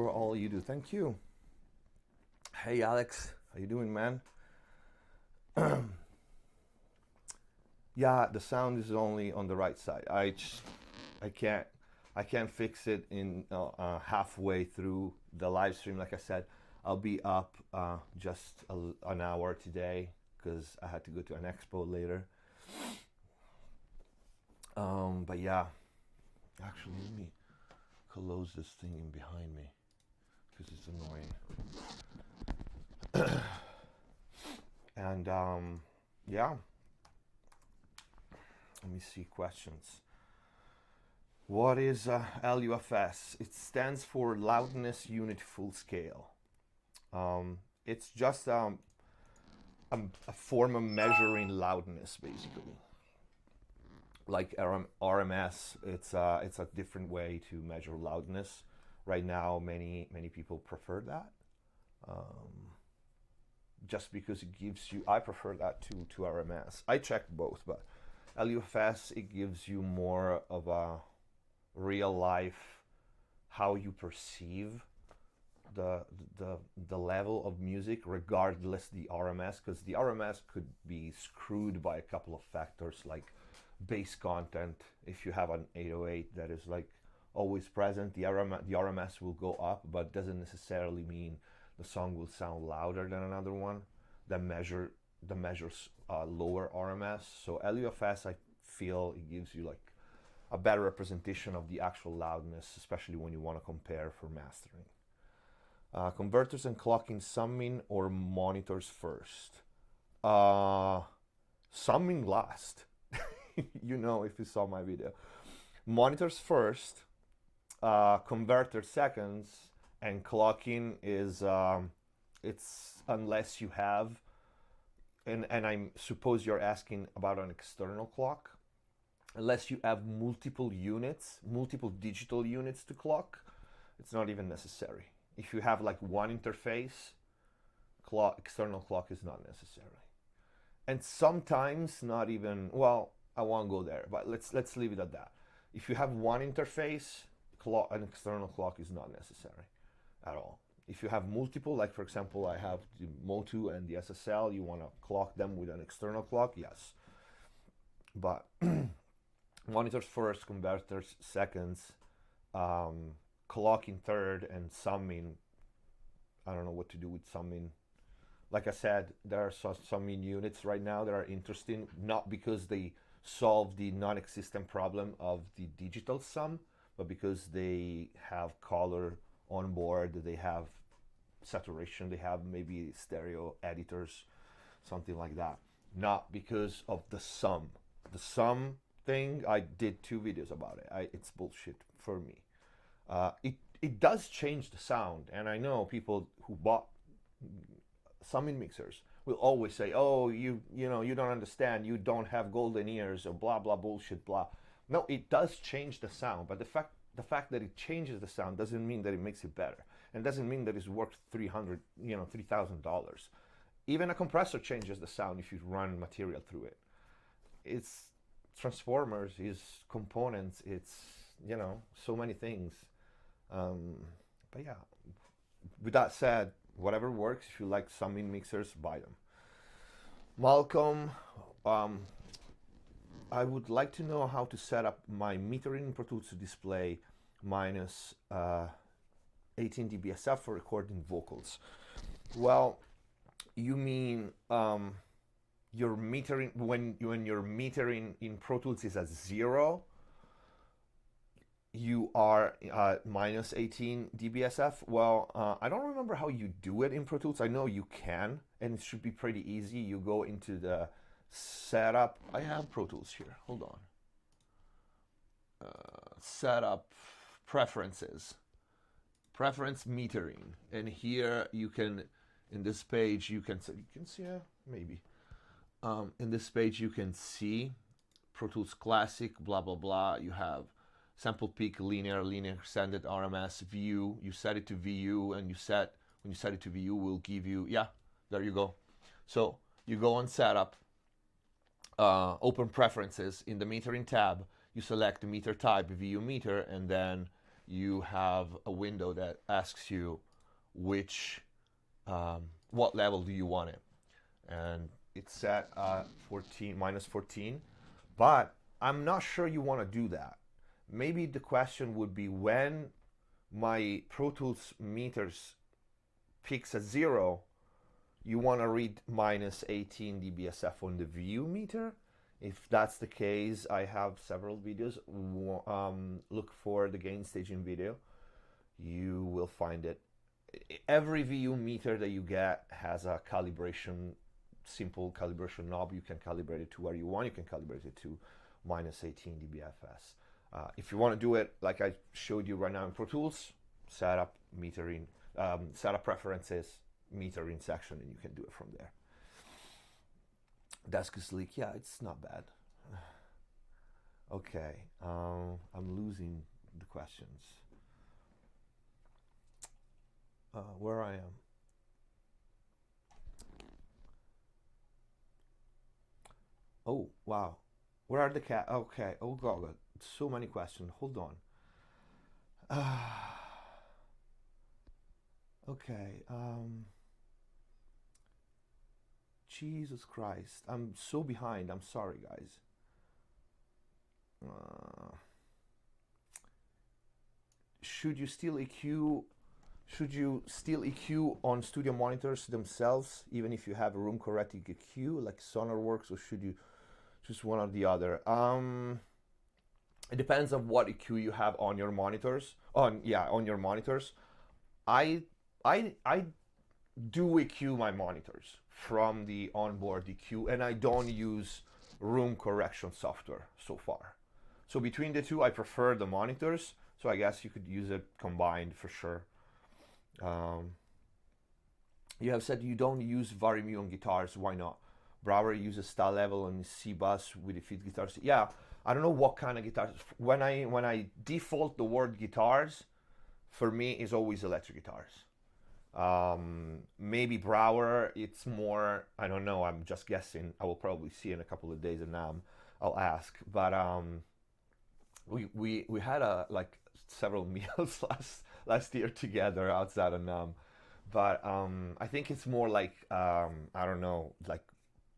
for all you do. Thank you. Hey Alex, how you doing, man? Yeah, the sound is only on the right side. I can't I can't fix it in halfway through the live stream. Like I said, I'll be up just an hour today because I had to go to an expo later. But yeah, actually, let me close this thing in behind me because it's annoying. And yeah, let me see questions. What is LUFS? It stands for Loudness Unit Full Scale. It's just a form of measuring loudness, basically. Like RMS, it's a different way to measure loudness. Right now, many people prefer that. Just because it gives you, I prefer that to RMS. I check both, but LUFS, it gives you more of a real life, how you perceive the the level of music, regardless the RMS, because the RMS could be screwed by a couple of factors like bass content. If you have an 808 that is like always present, the RMS will go up, but doesn't necessarily mean the song will sound louder than another one that measures lower RMS. So LUFS, I feel it gives you like a better representation of the actual loudness, especially when you want to compare for mastering. Converters and clocking, summing or monitors first? Summing last. You know, if you saw my video. Monitors first, converter seconds, and clocking is it's unless you have, and I suppose you're asking about an external clock, unless you have multiple units, multiple digital units to clock, it's not even necessary. If you have like one interface, external clock is not necessary. And sometimes not even, well, I won't go there, but let's leave it at that. If you have one interface, an external clock is not necessary at all. If you have multiple, like for example, I have the Motu and the SSL, you want to clock them with an external clock, yes. But monitors first, converters seconds, clocking third, and summing. I don't know what to do with summing. Like I said, there are some summing units right now that are interesting, not because they solve the non-existent problem of the digital sum, but because they have color on board, they have saturation, they have maybe stereo editors, something like that. Not because of the sum. The sum thing, I did 2 videos about it. It's bullshit for me. It does change the sound, and I know people who bought summing mixers will always say, "Oh, you know, you don't understand. You don't have golden ears," or blah blah bullshit blah. No, it does change the sound, but the fact that it changes the sound doesn't mean that it makes it better, and doesn't mean that it's worth $3,000. Even a compressor changes the sound if you run material through it. It's transformers, it's components, it's so many things. But yeah, with that said, whatever works. If you like summing mixers, buy them. Malcolm, I would like to know how to set up my metering in Pro Tools to display minus 18 dBSF for recording vocals. Well, you mean your metering when your metering in Pro Tools is at 0, you are minus 18 dBSF. Well, I don't remember how you do it in Pro Tools. I know you can, and it should be pretty easy. You go into the setup. I have Pro Tools here. Hold on. Setup, preferences, preference metering, and here you can, in this page, you can see maybe. In this page you can see Pro Tools Classic, blah blah blah. You have sample peak, linear extended, RMS, VU. You set it to VU, and when you set it to VU, will give you, yeah, there you go. So you go on setup, open preferences. In the metering tab, you select meter type, VU meter, and then you have a window that asks you which what level do you want it, and it's set at 14 minus 14. But I'm not sure you want to do that. Maybe the question would be, when my Pro Tools meters peaks at 0, you want to read minus 18 dBSF on the view meter. If that's the case, I have several videos. Look for the gain staging video. You will find it. Every VU meter that you get has a calibration, simple calibration knob. You can calibrate it to where you want. You can calibrate it to minus 18 dBFS. If you want to do it like I showed you right now in Pro Tools, set up metering, set up preferences, metering section, and you can do it from there. Desk is leak. Yeah, it's not bad. Okay, I'm losing the questions. Where I am. Oh, wow. Where are the cat? Okay. Oh, God. So many questions. Hold on. Okay. Jesus Christ. I'm so behind. I'm sorry, guys. Should you still EQ? Should you still EQ on studio monitors themselves, even if you have a room corrected EQ like SonarWorks, or should you just one or the other? It depends on what EQ you have on your monitors. On your monitors. I do EQ my monitors from the onboard EQ, and I don't use room correction software so far. So between the two, I prefer the monitors. So I guess you could use it combined for sure. You have said you don't use VariMu on guitars. Why not? Brower uses style level on C-Bus with the feed guitars. Yeah, I don't know what kind of guitars. When I default the word guitars, for me is always electric guitars. Maybe Brower, it's more, I don't know, I'm just guessing. I will probably see in a couple of days, and I'll ask. But we had like several meals last year together outside of NAM. But I think it's more like I don't know, like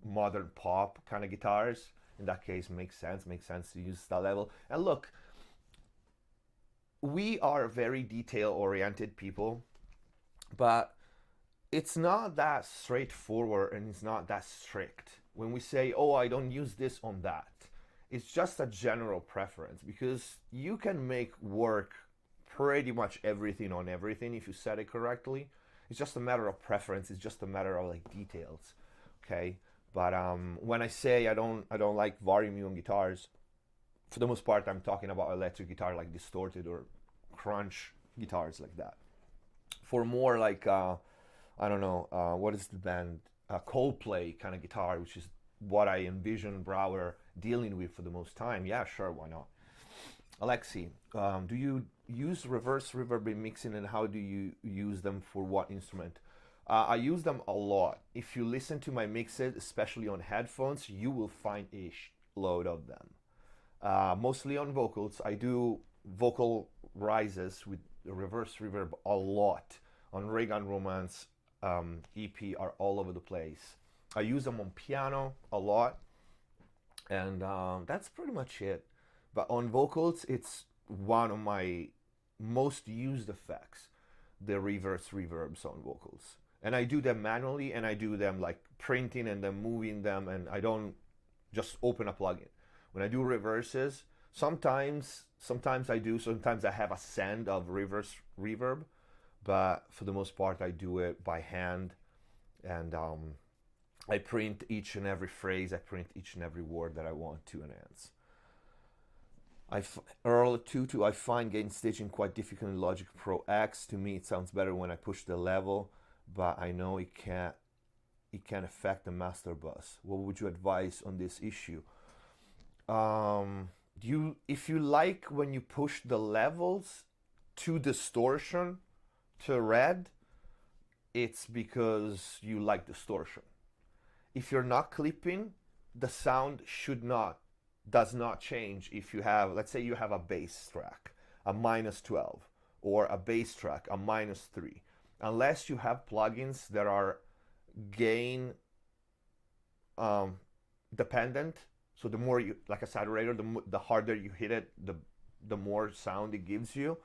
modern pop kind of guitars. In that case, makes sense to use that level. And look, we are very detail oriented people, but it's not that straightforward and it's not that strict when we say, oh, I don't use this on that. It's just a general preference, because you can make work pretty much everything on everything if you set it correctly. It's just a matter of preference. It's just a matter of like details, okay? But when I say I don't like VariMu on guitars, for the most part, I'm talking about electric guitar, like distorted or crunch guitars like that. For more like I don't know, what is the band? Coldplay kind of guitar, which is what I envision Brower dealing with for the most time. Yeah, sure, why not? Alexi, do you use reverse reverb in mixing, and how do you use them for what instrument? I use them a lot. If you listen to my mixes, especially on headphones, you will find a load of them. Mostly on vocals. I do vocal rises with reverse reverb a lot. On Reagan Romance EP are all over the place. I use them on piano a lot, and that's pretty much it. But on vocals, it's one of my most used effects, the reverse reverbs on vocals. And I do them manually, and I do them like printing and then moving them, and I don't just open a plugin. When I do reverses, sometimes I do, sometimes I have a send of reverse reverb, but for the most part I do it by hand, and I print each and every phrase, I print each and every word that I want to enhance. Earl Tutu, I find gain staging quite difficult in Logic Pro X. To me, it sounds better when I push the level, but I know it can affect the master bus. What would you advise on this issue? If you like when you push the levels to distortion to red, it's because you like distortion. If you're not clipping, the sound does not change. If you have, let's say you have a bass track, a -12, or a bass track a -3. Unless you have plugins that are gain dependent, so the more you, like a saturator, the harder you hit it, the more sound it gives you.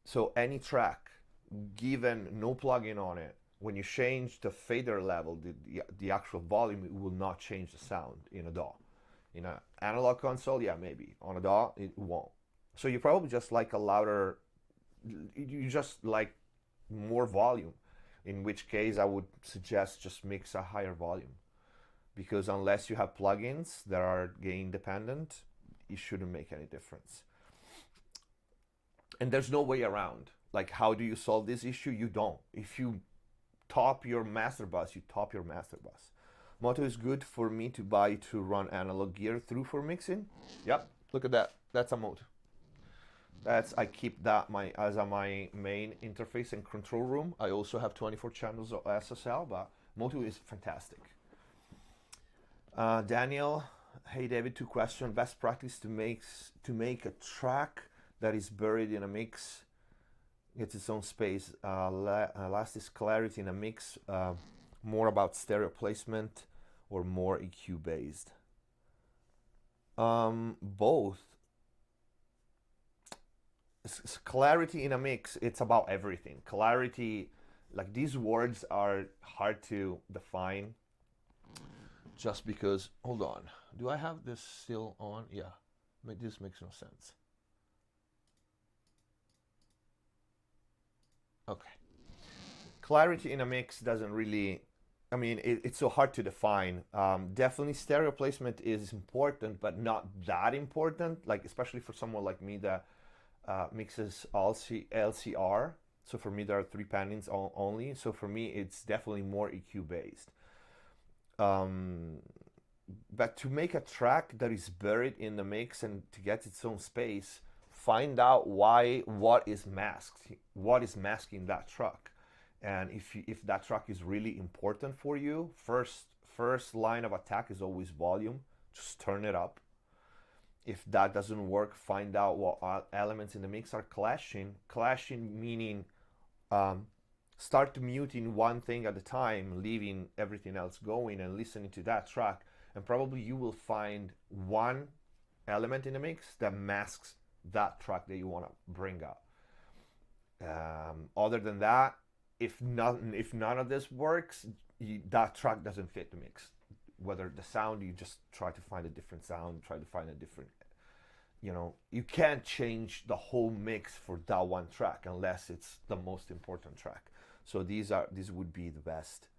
So any track given no plugin on it, when you change the fader level, the actual volume, it will not change the sound in a DAW. In an analog console, yeah, maybe. On a DAW, it won't. So you probably just like a louder, you just like more volume, in which case I would suggest just mix a higher volume. Because unless you have plugins that are gain dependent, it shouldn't make any difference. And there's no way around. Like, how do you solve this issue? You don't. If you top your master bus, you top your master bus. Moto is good for me to buy to run analog gear through for mixing. Yep, look at that. That's a Moto. I keep that as my main interface and control room. I also have 24 channels of SSL, but Moto is fantastic. Daniel, hey David, 2 questions. Best practice to make a track that is buried in a mix, gets its own space. Last is clarity in a mix, more about stereo placement or more EQ based? Both. Clarity in a mix, it's about everything. Clarity, like, these words are hard to define just because, hold on, do I have this still on? Yeah, this makes no sense. Okay. Clarity in a mix doesn't really, I mean, it's so hard to define. Definitely stereo placement is important, but not that important, like, especially for someone like me that mixes LCR. So for me, there are 3 panels only. So for me, it's definitely more EQ based. But to make a track that is buried in the mix and to get its own space, find out what is masking that track. And if that track is really important for you, first line of attack is always volume. Just turn it up. If that doesn't work, find out what elements in the mix are clashing. Clashing meaning start muting one thing at a time, leaving everything else going and listening to that track. And probably you will find one element in the mix that masks that track that you want to bring up. Other than that, if none of this works, that track doesn't fit the mix. Whether the sound, you just try to find a different sound, try to find a different, you can't change the whole mix for that one track unless it's the most important track. So these would be the best,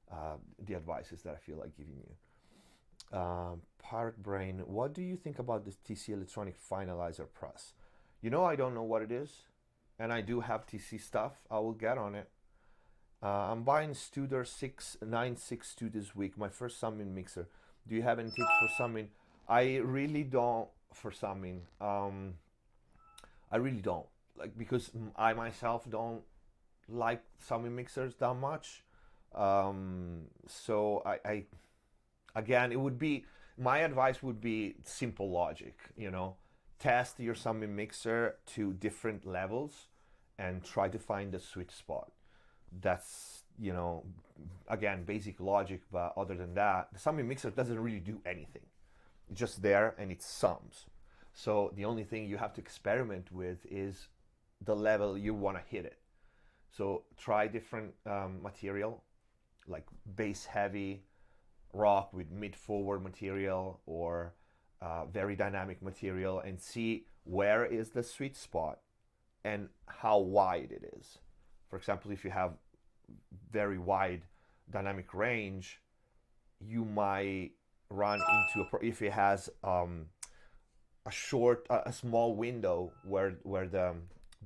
the advices that I feel like giving you. Park Brain, what do you think about the TC Electronic Finalizer press? I don't know what it is, and I do have TC stuff. I will get on it. I'm buying Studer 696 this week, my first summing mixer. Do you have any tips for summing? I really don't for summing. I really don't, like, because I myself don't like summing mixers that much. So I again, it would be, my advice would be simple logic. Test your summing mixer to different levels and try to find the sweet spot. That's, again, basic logic, but other than that, the summing mixer doesn't really do anything. It's just there and it sums. So the only thing you have to experiment with is the level you want to hit it. So try different material, like bass heavy rock with mid forward material, or very dynamic material, and see where is the sweet spot and how wide it is. For example, if you have very wide dynamic range, you might run into if it has a small window where the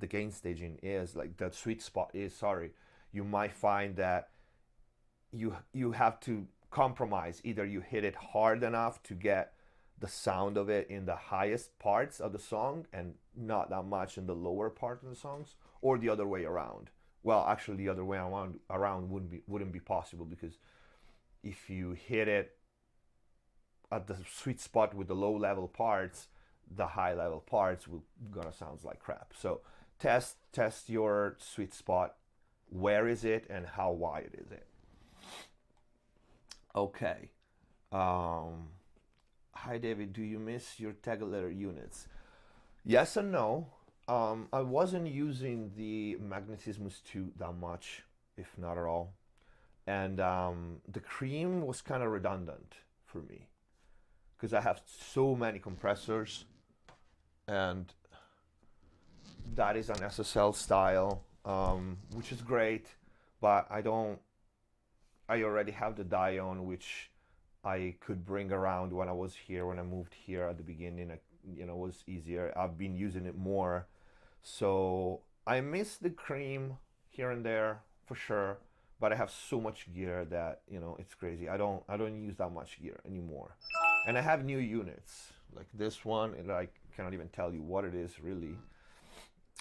gain staging is, like the sweet spot is, you might find that you have to compromise. Either you hit it hard enough to get the sound of it in the highest parts of the song and not that much in the lower part of the songs, or the other way around. Well, actually, the other way around wouldn't be possible, because if you hit it at the sweet spot with the low level parts, the high level parts will gonna sound like crap. So test your sweet spot. Where is it and how wide is it? Okay. Um, Hi David, do you miss your tag units? Yes and no. I wasn't using the Magnetismus 2 that much, if not at all. And the cream was kind of redundant for me because I have so many compressors, and that is an SSL style, which is great, but I already have the Dion, which I could bring around when I was here, when I moved here at the beginning. Was easier. I've been using it more, so I miss the cream here and there for sure. But I have so much gear that it's crazy. I don't use that much gear anymore, and I have new units like this one, and I cannot even tell you what it is really.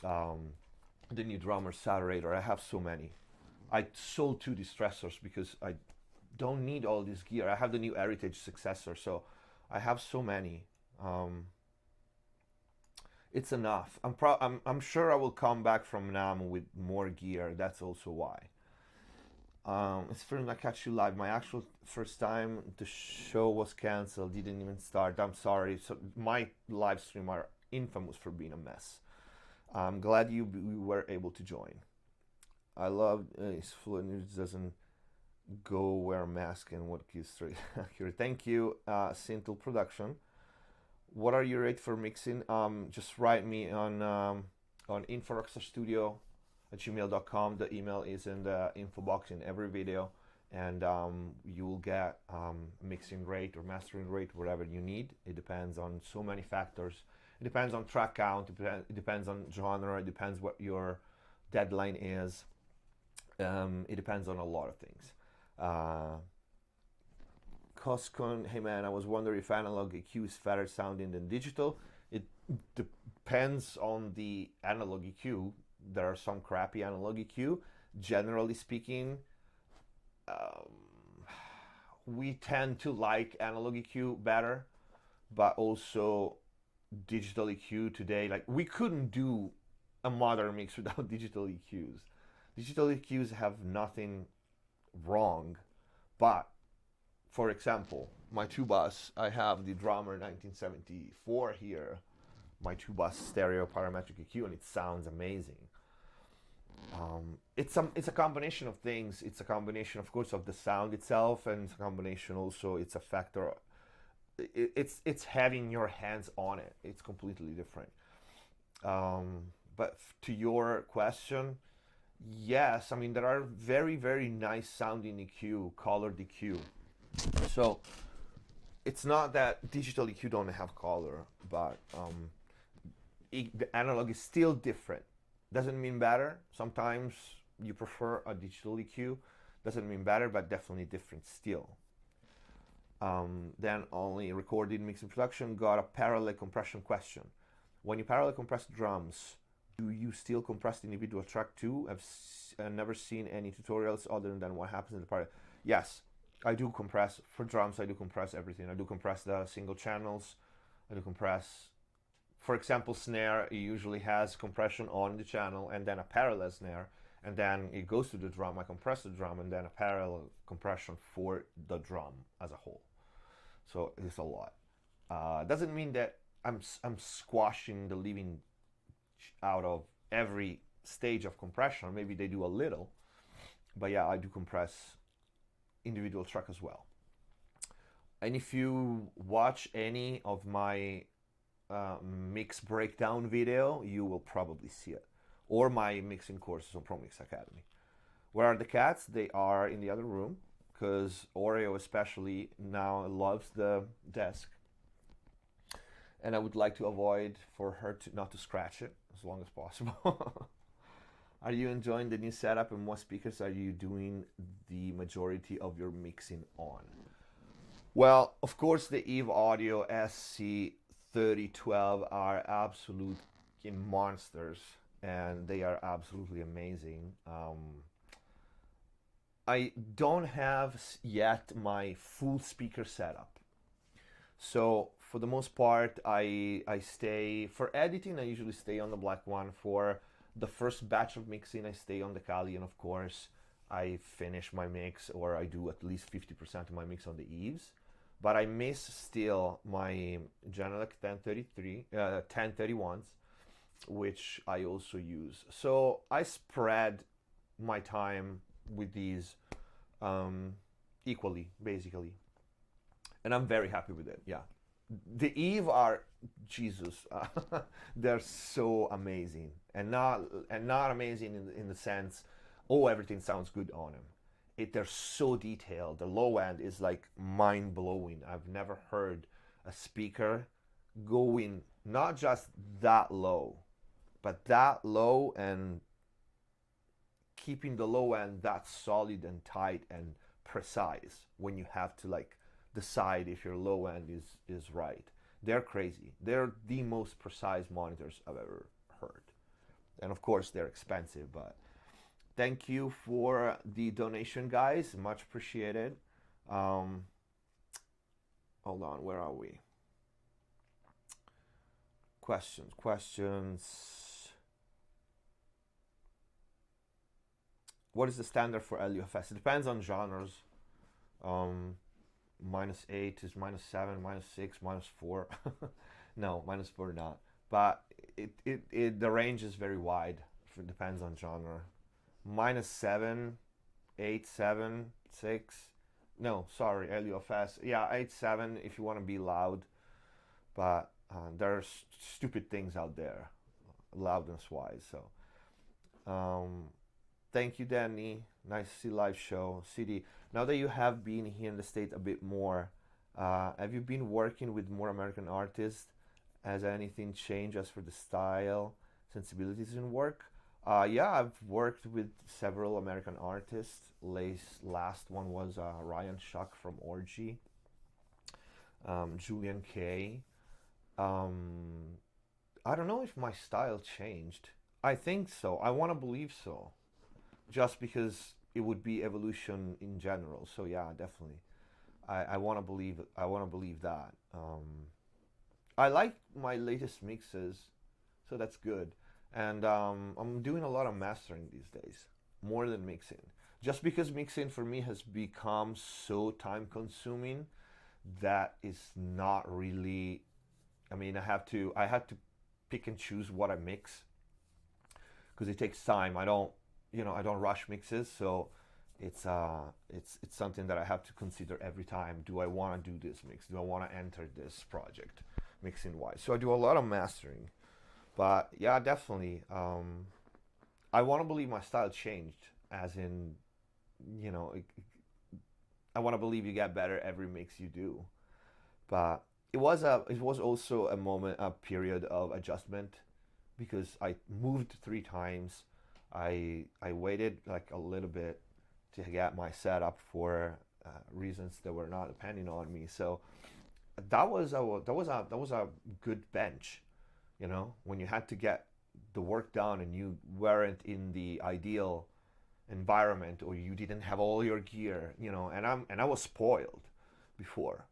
Um, the new drummer saturator. I have so many. I sold two distressors because I don't need all this gear. I have the new Heritage successor, so I have so many. Um, it's enough. I'm sure I will come back from NAM with more gear. That's also why. It's first I catch you live. My actual first time the show was canceled. Didn't even start. I'm sorry. So my live stream are infamous for being a mess. I'm glad you were able to join. I love his fluid doesn't go wear a mask and what gives straight accurate. Thank you, Sintel Production. What are your rate for mixing? Just write me on inforockstarstudio at gmail.com. The email is in the info box in every video, and you will get mixing rate or mastering rate, whatever you need. It depends on so many factors. It depends on track count. It depends on genre. It depends what your deadline is. It depends on a lot of things. Coscon, hey man, I was wondering if analog EQ is better sounding than digital. It depends on the analog EQ. There are some crappy analog EQ. Generally speaking, we tend to like analog EQ better, but also digital EQ today. Like, we couldn't do a modern mix without digital EQs. Digital EQs have nothing wrong, but for example, my two bus, I have the Drummer 1974 here, my two bus stereo parametric EQ, and it sounds amazing. It's a combination of things. It's a combination, of course, of the sound itself, and it's a combination also. It's a factor. It's having your hands on it. It's completely different. But to your question, yes, I mean there are very very nice sounding EQ, colored EQ. So it's not that digital EQ don't have color, but the analog is still different. Doesn't mean better. Sometimes you prefer a digital EQ. Doesn't mean better, but definitely different still. Then only recorded mixing production got a parallel compression question. When you parallel compress drums, do you still compress the individual track too? I've never seen any tutorials other than what happens in the parallel. Yes, I do compress. For drums, I do compress everything. I do compress the single channels. I do compress, for example, snare. It usually has compression on the channel and then a parallel snare, and then it goes to the drum. I compress the drum and then a parallel compression for the drum as a whole. So it's a lot. Doesn't mean that I'm squashing the living out of every stage of compression. Maybe they do a little, but yeah, I do compress individual track as well. And if you watch any of my mix breakdown video, you will probably see it, or my mixing courses on ProMix Academy. Where are the cats? They are in the other room, because Oreo especially now loves the desk, and I would like to avoid for her to not to scratch it as long as possible. Are you enjoying the new setup, and what speakers are you doing the majority of your mixing on? Well, of course, the Eve Audio SC3012 are absolute monsters, and they are absolutely amazing. I don't have yet my full speaker setup. So for the most part, I stay for editing. I usually stay on the black one. For the first batch of mixing, I stay on the Kali, and of course, I finish my mix, or I do at least 50% of my mix on the eaves. But I miss still my Genelec 1031s, which I also use. So I spread my time with these equally, basically, and I'm very happy with it. Yeah, the Eve are Jesus. They're so amazing, and not amazing in the sense, oh, everything sounds good on them. They're so detailed. The low end is like mind blowing. I've never heard a speaker going not just that low, but that low and keeping the low end that solid and tight and precise when you have to like decide if your low end is right. They're crazy. They're the most precise monitors I've ever heard. And of course they're expensive, but thank you for the donation, guys. Much appreciated. Hold on, where are we? Questions. What is the standard for LUFS? It depends on genres. -8 is -7, -6, -4. No, -4 not. But the range is very wide. It depends on genre. -7, 8, 7, 6. No, sorry, LUFS. Yeah, 8, 7 if you want to be loud. But there's stupid things out there, loudness-wise. So, thank you, Danny. Nice to see live show. CD, now that you have been here in the States a bit more, have you been working with more American artists? Has anything changed as for the style, sensibilities in work? Yeah, I've worked with several American artists. Last one was Ryan Schuck from Orgy, Julian Kay. I don't know if my style changed. I think so. I want to believe so, just because it would be evolution in general. So yeah, definitely. I want to believe. I want to believe that. I like my latest mixes, so that's good. And I'm doing a lot of mastering these days, more than mixing. Just because mixing for me has become so time consuming that is not really. I mean, I had to pick and choose what I mix because it takes time. I don't rush mixes, so it's something that I have to consider every time. Do I want to do this mix? Do I want to enter this project mixing wise? So I do a lot of mastering. But yeah, definitely. I want to believe my style changed, as in, I want to believe you get better every mix you do. But it was also a period of adjustment, because I moved 3 times. I waited like a little bit to get my setup for reasons that were not depending on me. So that was a good bench. When you had to get the work done and you weren't in the ideal environment, or you didn't have all your gear, and I was spoiled before,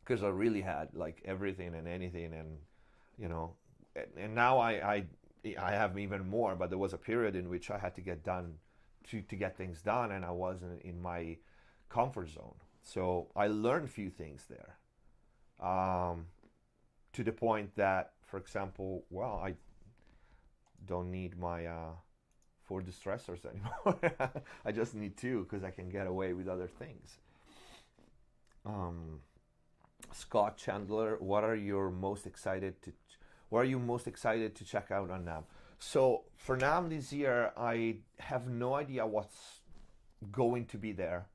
because I really had like everything and anything, and and now I have even more. But there was a period in which I had to get done to get things done, and I wasn't in my comfort zone. So I learned a few things there, to the point that, for example, well, I don't need my 4 distressors anymore. I just need 2 because I can get away with other things. Scott Chandler, what are you most excited to check out on NAMM? So for NAMM this year, I have no idea what's going to be there,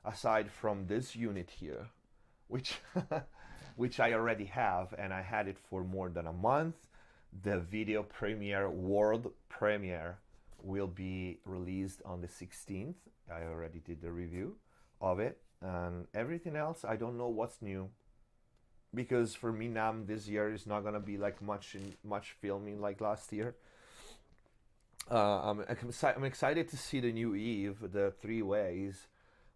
aside from this unit here, which which I already have, and I had it for more than a month. The video premiere, world premiere, will be released on the 16th. I already did the review of it, and everything else, I don't know what's new, because for me, NAMM this year is not gonna be like much filming like last year. I'm excited to see the new Eve, the 3 ways.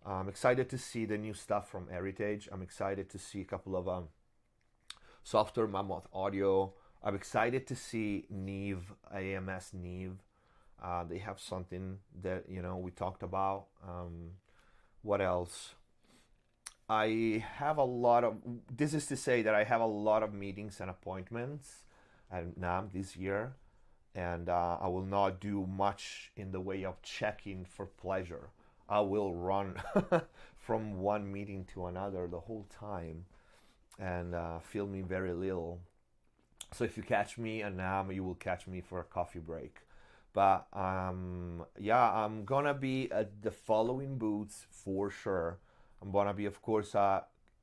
I'm excited to see the new stuff from Heritage. I'm excited to see a couple of Software Mammoth Audio. I'm excited to see Neve, AMS Neve. They have something that we talked about. What else? I have a lot of. This is to say that I have a lot of meetings and appointments at NAM this year, and I will not do much in the way of checking for pleasure. I will run from one meeting to another the whole time and feel me very little. So if you catch me at NAM, you will catch me for a coffee break. But yeah, I'm gonna be at the following booths for sure. I'm gonna be, of course,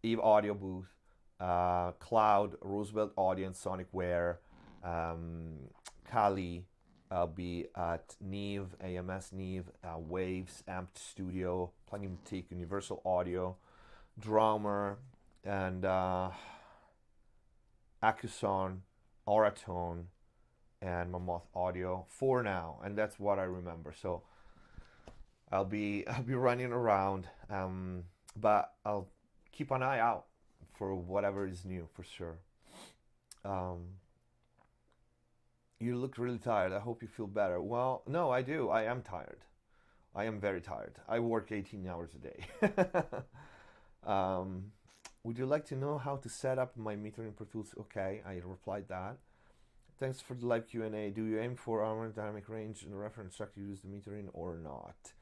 Eve Audio booth, Cloud, Roosevelt Audience, Sonic Ware, Kali. I'll be at Neve, AMS Neve, Waves, Amped Studio, Plugin Boutique, Universal Audio, Drummer, and Acuson, Auratone, and Mammoth Audio for now, and that's what I remember. So I'll be running around, but I'll keep an eye out for whatever is new for sure. You look really tired. I hope you feel better. Well, no, I do. I am tired. I am very tired. I work 18 hours a day. Would you like to know how to set up my meter in Pro Tools? Okay, I replied that. Thanks for the live Q&A. Do you aim for our dynamic range in the reference track to use the metering or not?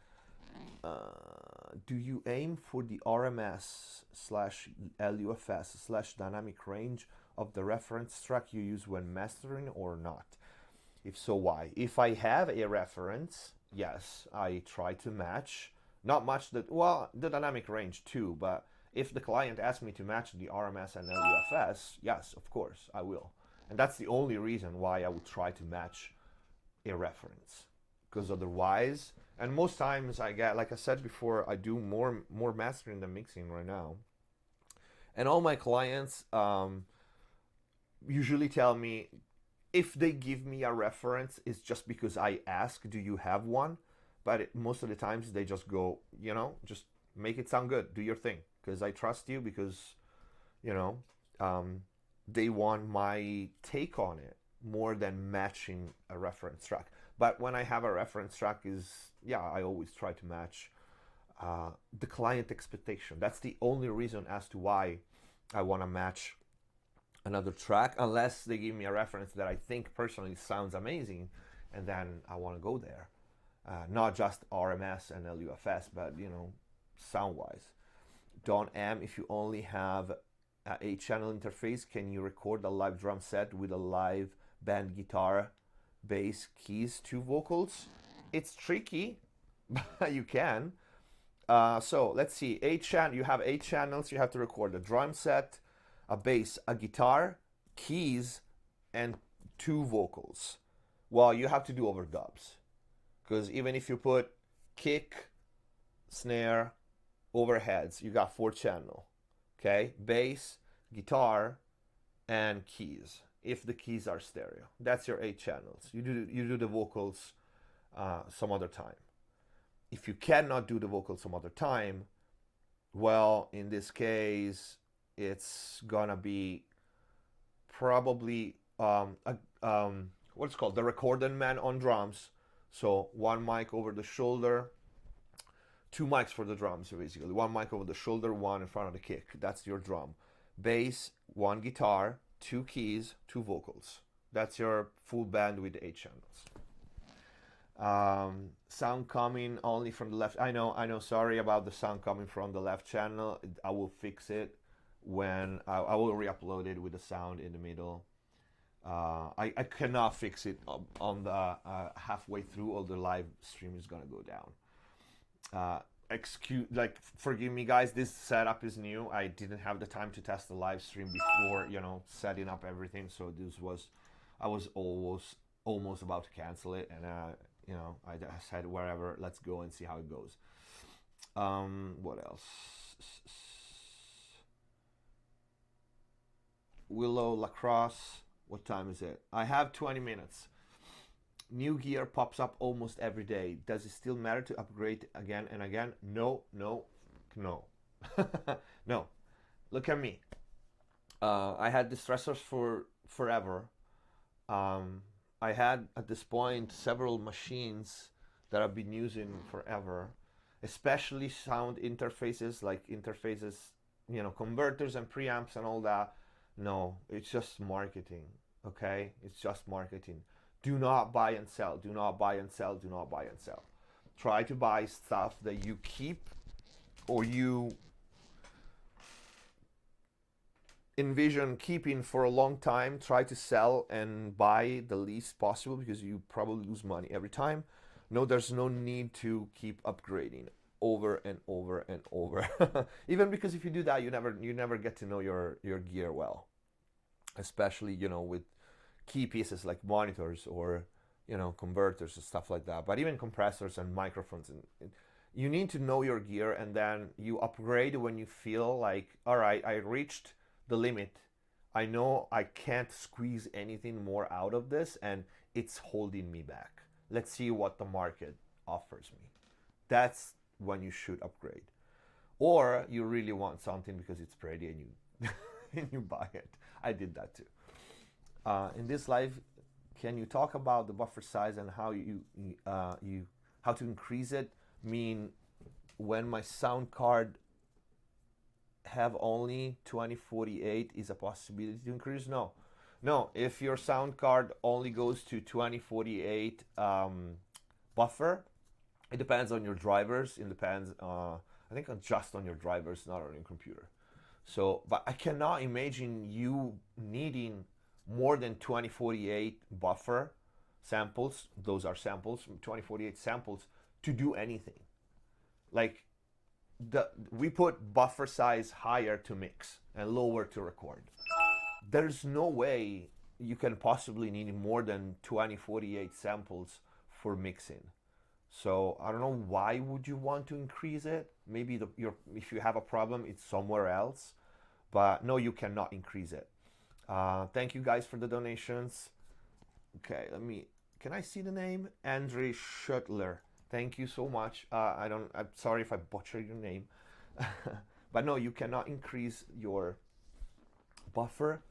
Do you aim for the RMS slash LUFS slash dynamic range of the reference track you use when mastering or not? If so, why? If I have a reference, yes, I try to match. Not much that, well, the dynamic range too, but if the client asks me to match the RMS and LUFS, yes, of course, I will. And that's the only reason why I would try to match a reference. Because otherwise, and most times I get, like I said before, I do more mastering than mixing right now. And all my clients usually tell me, if they give me a reference, it's just because I ask, do you have one? But most of the times they just go, just make it sound good, do your thing. Because I trust you, because, they want my take on it more than matching a reference track. But when I have a reference track, I always try to match the client expectation. That's the only reason as to why I want to match another track, unless they give me a reference that I think personally sounds amazing, and then I want to go there. Not just RMS and LUFS, but sound-wise. Don M, if you only have a 8-channel interface, can you record a live drum set with a live band guitar, bass, keys, 2 vocals? It's tricky, but you can. So let's see. You have 8 channels. You have to record a drum set, a bass, a guitar, keys, and 2 vocals. Well, you have to do overdubs, because even if you put kick, snare, overheads, you got 4 channel. Okay, bass, guitar, and keys. If the keys are stereo, that's your 8 channels. You do the vocals some other time. If you cannot do the vocals some other time, well, in this case, it's gonna be probably what's called the recording man on drums. So 1 mic over the shoulder, 2 mics for the drums, basically. 1 mic over the shoulder, 1 in front of the kick. That's your drum. Bass, 1 guitar, 2 keys, 2 vocals. That's your full band with 8 channels. Sound coming only from the left. I know. Sorry about the sound coming from the left channel. I will fix it when I will re-upload it with the sound in the middle. I cannot fix it on the halfway through, or the live stream is gonna go down. Forgive me, guys, this setup is new. I didn't have the time to test the live stream before setting up everything, so I was almost about to cancel it, and I said, wherever, let's go and see how it goes. What else? Willow Lacrosse, what time is it? I have 20 minutes. New gear pops up almost every day. Does it still matter to upgrade again and again? No. No. Look at me. I had distressors for forever. um, I had at this point several machines that I've been using forever, especially sound interfaces, like interfaces, converters and preamps and all that. No, it's just marketing. Okay, it's just marketing. Do not buy and sell. Do not buy and sell. Do not buy and sell. Try to buy stuff that you keep or you envision keeping for a long time. Try to sell and buy the least possible because you probably lose money every time. No, there's no need to keep upgrading over and over and over. Even because if you do that, you never get to know your gear well, especially with key pieces like monitors or converters and stuff like that. But even compressors and microphones, and you need to know your gear, and then you upgrade when you feel like, all right, I reached the limit. I know I can't squeeze anything more out of this, and it's holding me back. Let's see what the market offers me. That's when you should upgrade. Or you really want something because it's pretty and you and you buy it. I did that too. In this live, can you talk about the buffer size and how you how to increase it? Mean when my sound card have only 2048 is a possibility to increase? No, no. If your sound card only goes to 2048 buffer, it depends on your drivers. It depends. I think just on your drivers, not on your computer. So, but I cannot imagine you needing more than 2048 buffer samples. Those are samples, 2048 samples to do anything. Like we put buffer size higher to mix and lower to record. There's no way you can possibly need more than 2048 samples for mixing. So I don't know why would you want to increase it. Maybe if you have a problem, it's somewhere else. But no, you cannot increase it. Thank you guys for the donations. Okay, can I see the name? Andre Schutler. Thank you so much. I'm sorry if I butchered your name. But no, you cannot increase your buffer,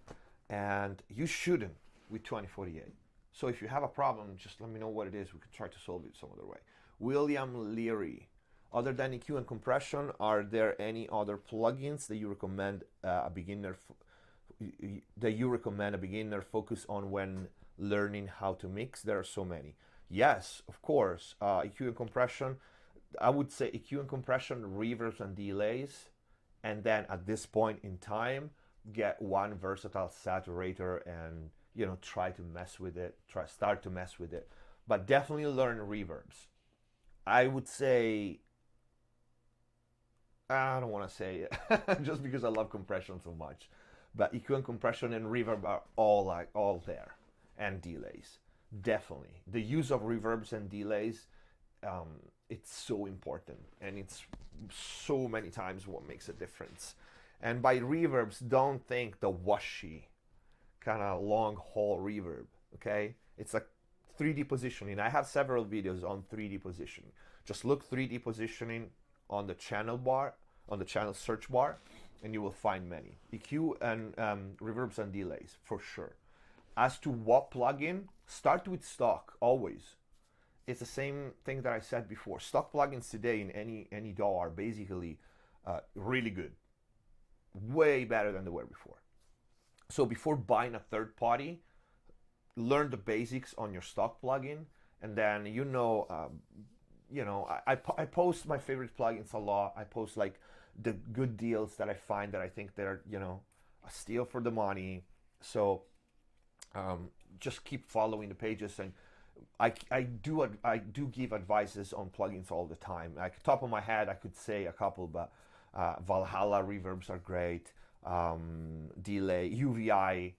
and you shouldn't with 2048. So if you have a problem, just let me know what it is. We can try to solve it some other way. William Leary. Other than EQ and compression, are there any other plugins that you recommend a beginner focus on when learning how to mix? There are so many. Yes, of course. EQ and compression. I would say EQ and compression, reverbs and delays, and then at this point in time, get one versatile saturator and try to mess with it. Start to mess with it, but definitely learn reverbs. I would say I don't want to say it just because I love compression so much, but EQ and compression and reverb are all there, and delays. Definitely, the use of reverbs and delays, it's so important, and it's so many times what makes a difference. And by reverbs, don't think the washy kind of long haul reverb. Okay, it's like 3D positioning. I have several videos on 3D positioning. Just look 3D positioning on the channel bar, on the channel search bar, and you will find many EQ and reverbs and delays for sure. As to what plugin, start with stock always. It's the same thing that I said before. Stock plugins today in any DAW are basically really good, way better than they were before. So before buying a third party, learn the basics on your stock plugin, and then I post my favorite plugins a lot. I post like the good deals that I find that I think they're a steal for the money. So just keep following the pages, and I do give advices on plugins all the time. Like top of my head, I could say a couple, but Valhalla reverbs are great. Delay UVI,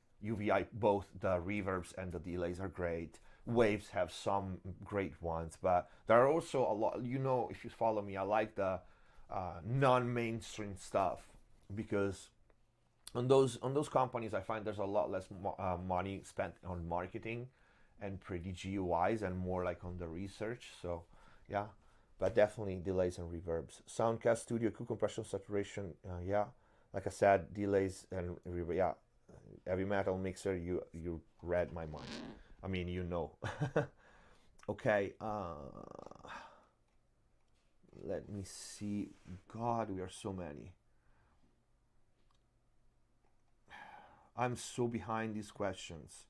both the reverbs and the delays are great. Waves have some great ones, but there are also a lot. If you follow me, I like the non-mainstream stuff, because on those companies, I find there's a lot less money spent on marketing and pretty GUIs, and more like on the research. So yeah, but definitely delays and reverbs. Soundcast Studio, Q compression, saturation. Yeah, like I said, delays and reverb. Yeah, heavy metal mixer. You read my mind. I mean, you know. Okay. Let me see. God, we are so many. I'm so behind these questions.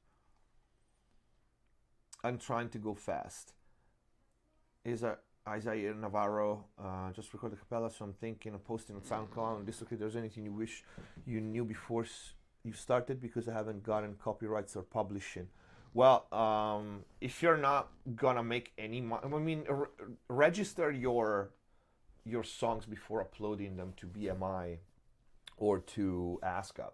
I'm trying to go fast. Is a Isaiah Navarro just record the capella, so I'm thinking of posting on SoundCloud. And if there's anything you wish you knew before you started, because I haven't gotten copyrights or publishing. Well, if you're not gonna make any money, I mean, register your songs before uploading them to BMI or to ASCAP,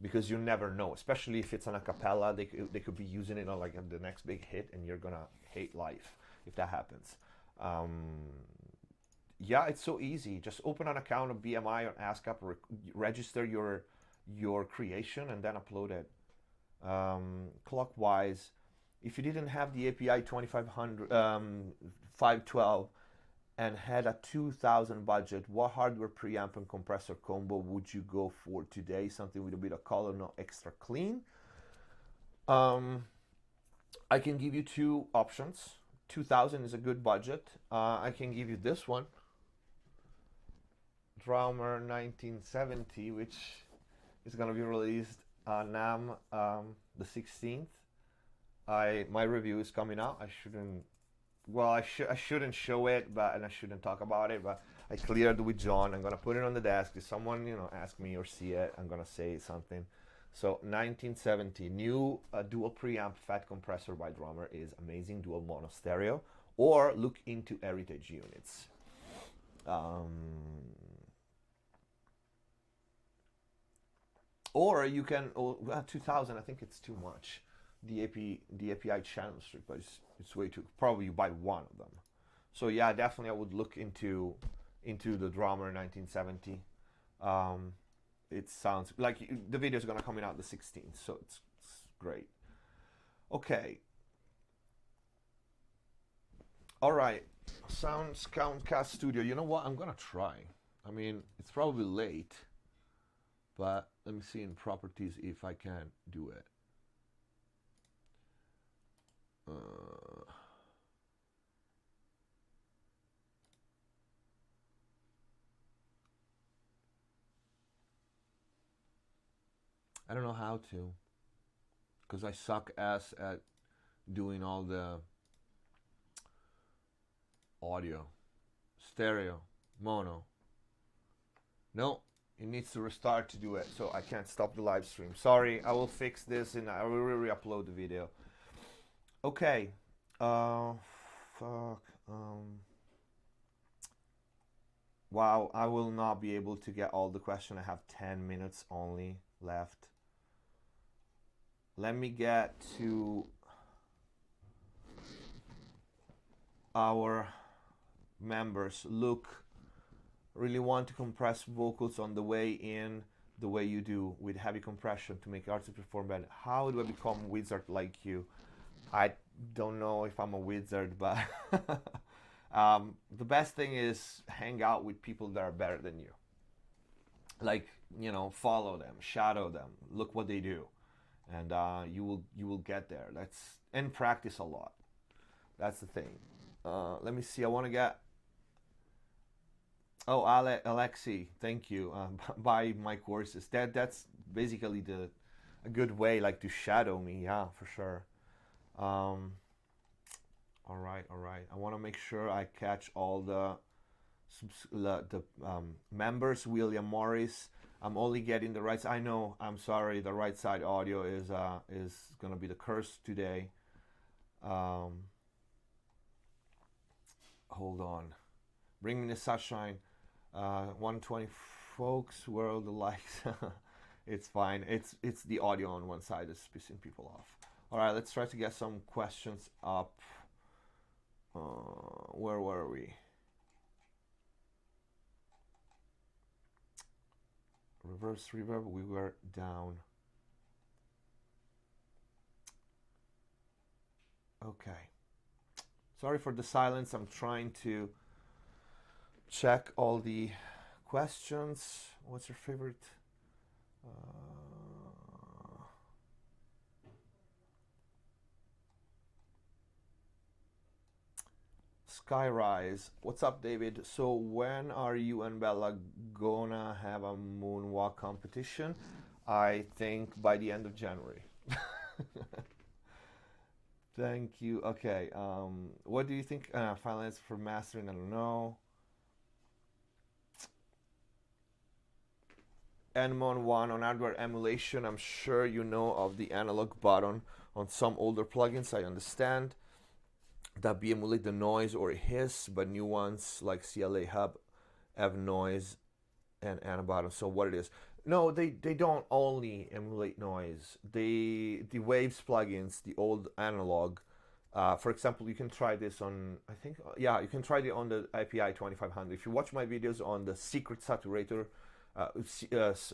because you never know. Especially if it's an acapella, they could be using it on like the next big hit, and you're gonna hate life if that happens. Yeah, it's so easy. Just open an account of BMI or ASCAP, register your creation, and then upload it. Clockwise, if you didn't have the API 2500 512 and had a 2000 budget, what hardware preamp and compressor combo would you go for today? Something with a bit of color, not extra clean. I can give you two options. 2000 is a good budget. I can give you this one, Drummer 1970, which is gonna be released NAMM the 16th. My review is coming out. I shouldn't. Well, I shouldn't show it, and I shouldn't talk about it. But I cleared with John. I'm gonna put it on the desk. If someone ask me or see it, I'm gonna say something. So 1970 new dual preamp fat compressor by Drummer is amazing. Dual mono stereo. Or look into Heritage units. Or you can 2000. I think it's too much. The API channel strip, but it's way too. Probably you buy one of them. So yeah, definitely I would look into the Drummer 1970. It sounds like the video is gonna come out the 16th, so it's great. Okay. All right, Soundcast Studio. You know what? I'm gonna try. I mean, it's probably late, but let me see in properties if I can do it. I don't know how to, because I suck ass at doing all the audio, stereo, mono. No, it needs to restart to do it, so I can't stop the live stream. Sorry, I will fix this and I will re-upload the video. Okay. Fuck. Wow, I will not be able to get all the questions. I have 10 minutes only left. Let me get to our members. Look, really want to compress vocals on the way in the way you do with heavy compression to make artists perform better. How do I become a wizard like you? I don't know if I'm a wizard, but the best thing is hang out with people that are better than you. Like, follow them, shadow them, look what they do, and you will get there. And practice a lot. That's the thing. Let me see. I want to get. Oh, Alexi, thank you. Buy my courses. That's basically a good way, like, to shadow me. Yeah, for sure. All right. I want to make sure I catch all the members. William Morris. I'm only getting the right. I know. I'm sorry. The right side audio is gonna be the curse today. Hold on. Bring me the sunshine. 120 folks. Where are the likes? It's fine. It's the audio on one side that's pissing people off. All right. Let's try to get some questions up. Where were we? Reverse reverb, we were down. Okay. Sorry for the silence. I'm trying to check all the questions. What's your favorite? Uh, Skyrise. What's up, David? So when are you and Bella gonna have a moonwalk competition? I think by the end of January. Thank you. Okay. What do you think? Final answer for mastering? I don't know. Nmon 1 on hardware emulation. I'm sure you know of the analog button on some older plugins. I understand that be emulate the noise or hiss, but new ones like CLA Hub have noise and button. So what it is? No, they don't only emulate noise. The Waves plugins, the old analog. For example, you can try this on, I think, yeah, you can try it on the API 2500. If you watch my videos on the secret saturator,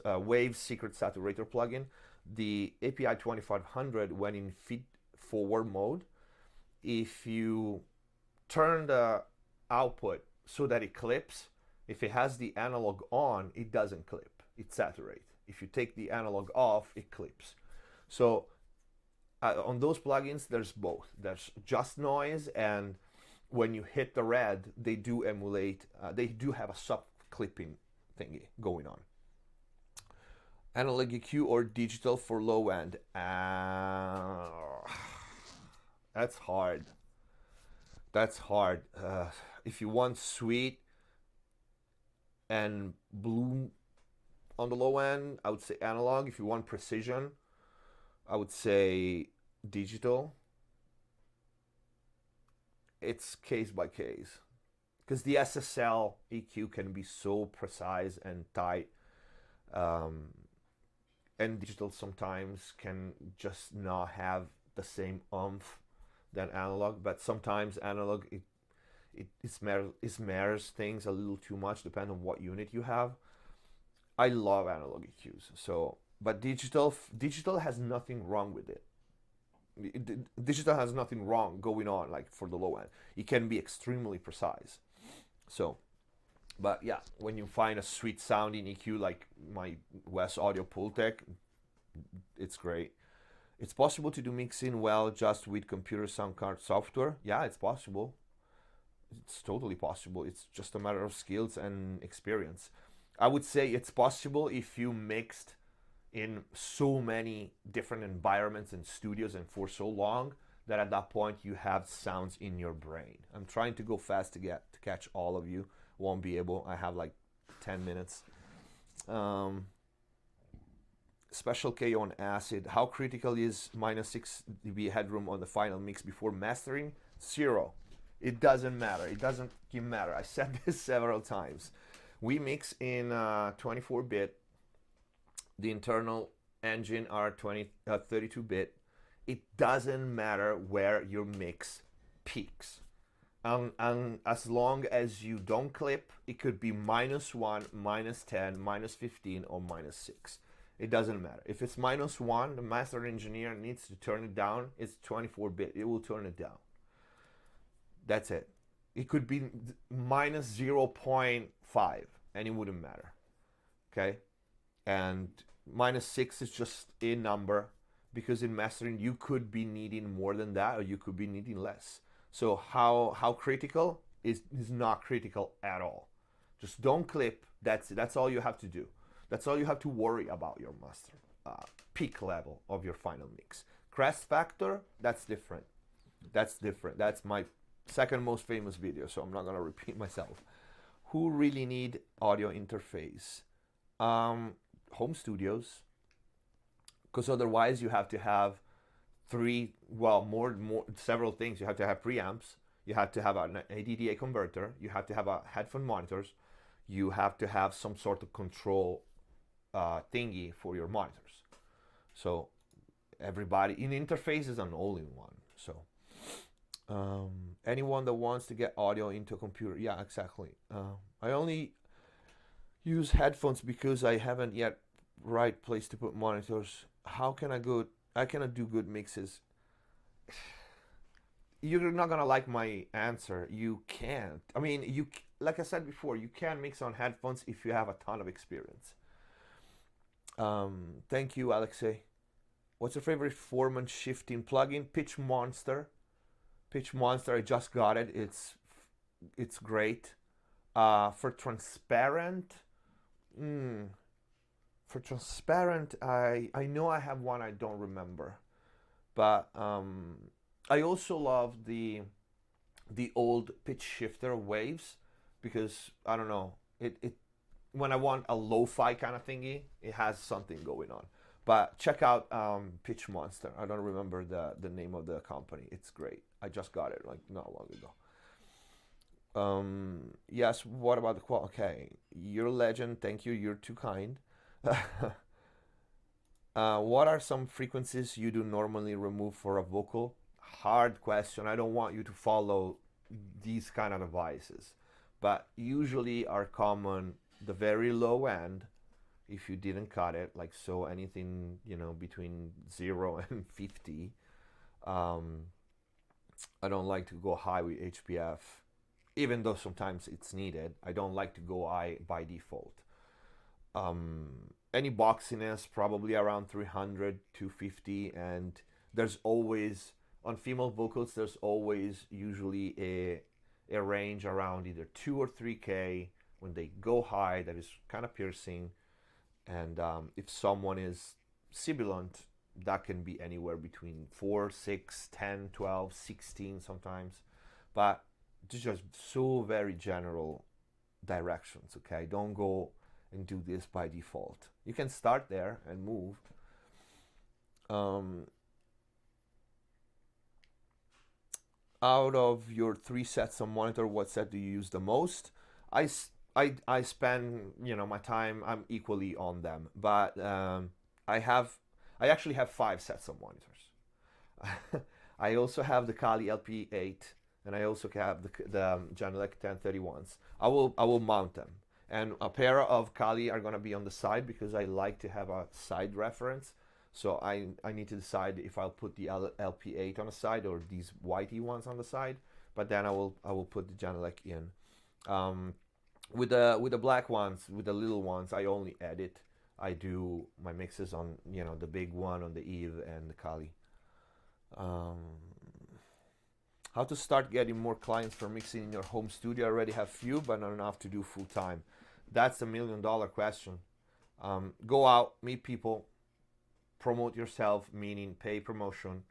Waves secret saturator plugin, the API 2500, when in feed forward mode, if you turn the output so that it clips, if it has the analog on, it doesn't clip, it saturates. If you take the analog off, it clips. So on those plugins, there's both. There's just noise, and when you hit the red, they do emulate, they do have a sub clipping thingy going on. Analog EQ or digital for low end? That's hard. That's hard. If you want sweet and blue on the low end, I would say analog. If you want precision, I would say digital. It's case by case, because the SSL EQ can be so precise and tight, and digital sometimes can just not have the same oomph than analog. But sometimes analog it smears things a little too much, depending on what unit you have. I love analog EQs. So, but digital has nothing wrong with it. Digital has nothing wrong going on, like for the low end. It can be extremely precise. So, but yeah, when you find a sweet sounding EQ like my West Audio Pultec, it's great. It's possible to do mixing well just with computer sound card software. Yeah, it's possible. It's totally possible. It's just a matter of skills and experience. I would say it's possible if you mixed in so many different environments and studios and for so long that at that point you have sounds in your brain. I'm trying to go fast to catch all of you. Won't be able. I have like 10 minutes. Special K on acid. How critical is -6 dB headroom on the final mix before mastering? 0. It doesn't matter. It doesn't matter. I said this several times. We mix in 24-bit. The internal engine are 32-bit. It doesn't matter where your mix peaks. And as long as you don't clip, it could be -1, -10, -15, or -6. It doesn't matter. If it's -1, the master engineer needs to turn it down. It's 24-bit. It will turn it down. That's it. It could be -0.5, and it wouldn't matter. Okay? And -6 is just a number, because in mastering you could be needing more than that, or you could be needing less. So how critical is not critical at all. Just don't clip. That's all you have to do. That's all you have to worry about your master peak level of your final mix. Crest factor, that's different. That's different. That's my second most famous video, so I'm not gonna repeat myself. Who really need audio interface? Home studios, because otherwise you have to have several things. You have to have preamps, you have to have an ADDA converter, you have to have a headphone monitors, you have to have some sort of control thingy for your monitors. So everybody in interface is an all-in-one. So anyone that wants to get audio into a computer, yeah, exactly. I only use headphones because I haven't yet right place to put monitors. How can I cannot do good mixes? You're not gonna like my answer. You can't. I mean, like I said before, you can mix on headphones if you have a ton of experience. Thank you, Alexei. What's your favorite Foreman shifting plugin? Pitch Monster. Pitch Monster. I just got it. It's great. For transparent, mm, for transparent, I know I have one. I don't remember, but I also love the old pitch shifter waves because I don't know it when I want a lo-fi kind of thingy, it has something going on. But check out Pitch Monster. I don't remember the name of the company. It's great. I just got it like not long ago. Yes. What about the qual? Okay, you're a legend. Thank you. You're too kind. What are some frequencies you do normally remove for a vocal? Hard question. I don't want you to follow these kind of devices, but usually are common the very low end if you didn't cut it, like so anything between 0 and 50. Um, I don't like to go high with HPF, even though sometimes it's needed. I don't like to go high by default. Any boxiness probably around 300 250, and there's always on female vocals there's always usually a range around either 2 or 3K when they go high that is kind of piercing. And if someone is sibilant, that can be anywhere between 4, 6, 10, 12, 16 sometimes. But it's just so very general directions, okay? Don't go and do this by default. You can start there and move. Um, Out of your 3 sets of monitor, what set do you use the most? I spend my time. I'm equally on them, but I have I actually have 5 sets of monitors. I also have the Kali LP8, and I also have the Genelec 1031s. I will mount them, and a pair of Kali are gonna be on the side because I like to have a side reference. So I need to decide if I'll put the LP8 on the side or these whitey ones on the side. But then I will put the Genelec in. Um, with the black ones, with the little ones, I only edit. I do my mixes on the big one on the Eve and the Kali. Um, how to start getting more clients for mixing in your home studio? I already have few, but not enough to do full time. That's a $1 million question. Go out, meet people, promote yourself, meaning pay promotion.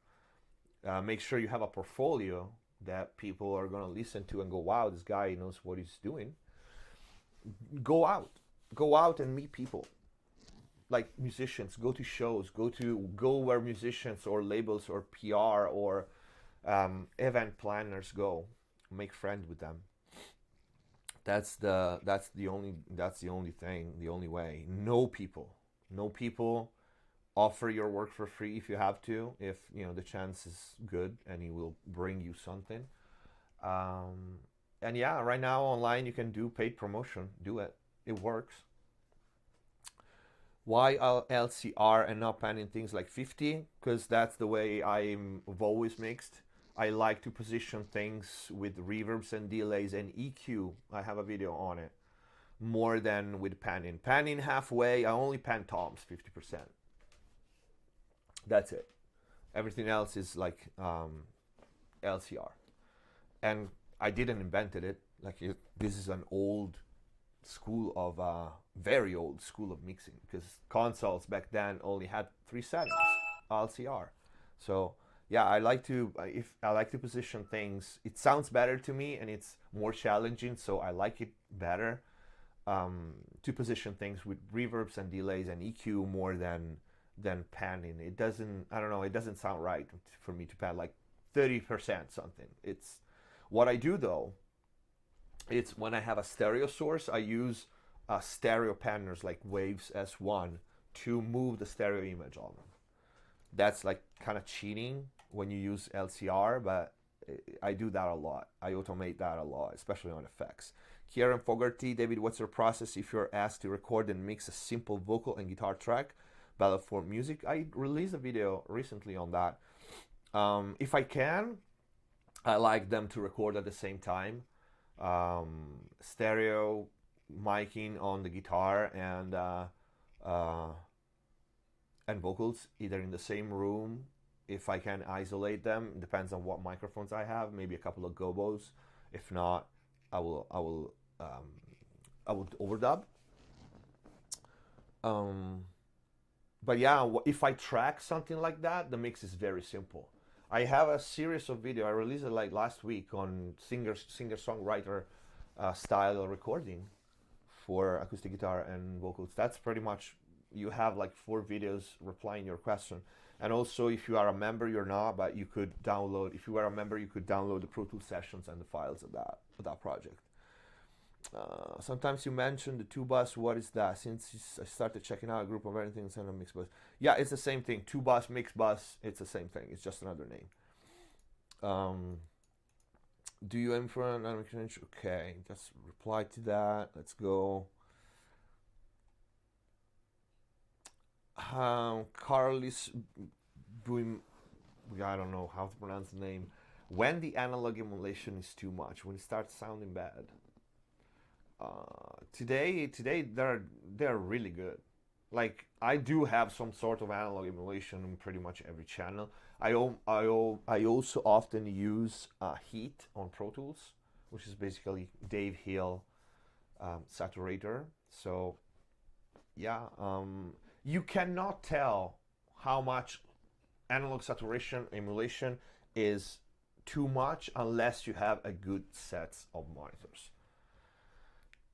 Make sure you have a portfolio that people are going to listen to and go, wow, this guy knows what he's doing. Go out and meet people, like musicians. Go to shows, go where musicians or labels or PR or event planners go. Make friends with them. That's the only thing, the only way. Know people. Offer your work for free if you have to, if the chance is good and he will bring you something. um, and yeah, right now online you can do paid promotion. Do it. It works. Why LCR and not panning things like 50? Because that's the way I've always mixed. I like to position things with reverbs and delays and EQ. I have a video on it. More than with panning. Panning halfway, I only pan toms 50%. That's it. Everything else is like LCR. And I didn't invented it. This is an old school of very old school of mixing, because consoles back then only had 3 settings, LCR. So yeah, I like to position things. It sounds better to me and it's more challenging, so I like it better to position things with reverbs and delays and EQ more than panning. It doesn't. I don't know. It doesn't sound right for me to pan like 30% something. It's what I do though. It's when I have a stereo source, I use stereo panners like Waves S1 to move the stereo image on them. That's like kind of cheating when you use LCR, but I do that a lot. I automate that a lot, especially on effects. Kieran Fogarty, David, what's your process if you're asked to record and mix a simple vocal and guitar track, ballad for music? I released a video recently on that. If I can, I like them to record at the same time. stereo miking on the guitar uh, and vocals either in the same room. If I can isolate them, depends on what microphones I have. Maybe a couple of gobos. If not, I will I would overdub. Um, but yeah, if I track something like that, the mix is very simple. I have a series of video. I released it like last week on singer songwriter style recording for acoustic guitar and vocals. That's pretty much, you have like 4 videos replying your question. And also, if you are a member, you're not, but you could download. If you are a member, you could download the Pro Tools sessions and the files of that project. Sometimes you mention the two bus. What is that? Since I started checking out a group of everything and on Mixbus. Yeah, it's the same thing. Two bus, Mixbus. It's the same thing. It's just another name. Um, do you aim for an exchange? Okay, just reply to that. Let's go. Carlis Buim. I don't know how to pronounce the name. When the analog emulation is too much, when it starts sounding bad. Today they're really good. Like I do have some sort of analog emulation in pretty much every channel. I also often use Heat on Pro Tools, which is basically Dave Hill saturator. So yeah, you cannot tell how much analog saturation emulation is too much unless you have a good set of monitors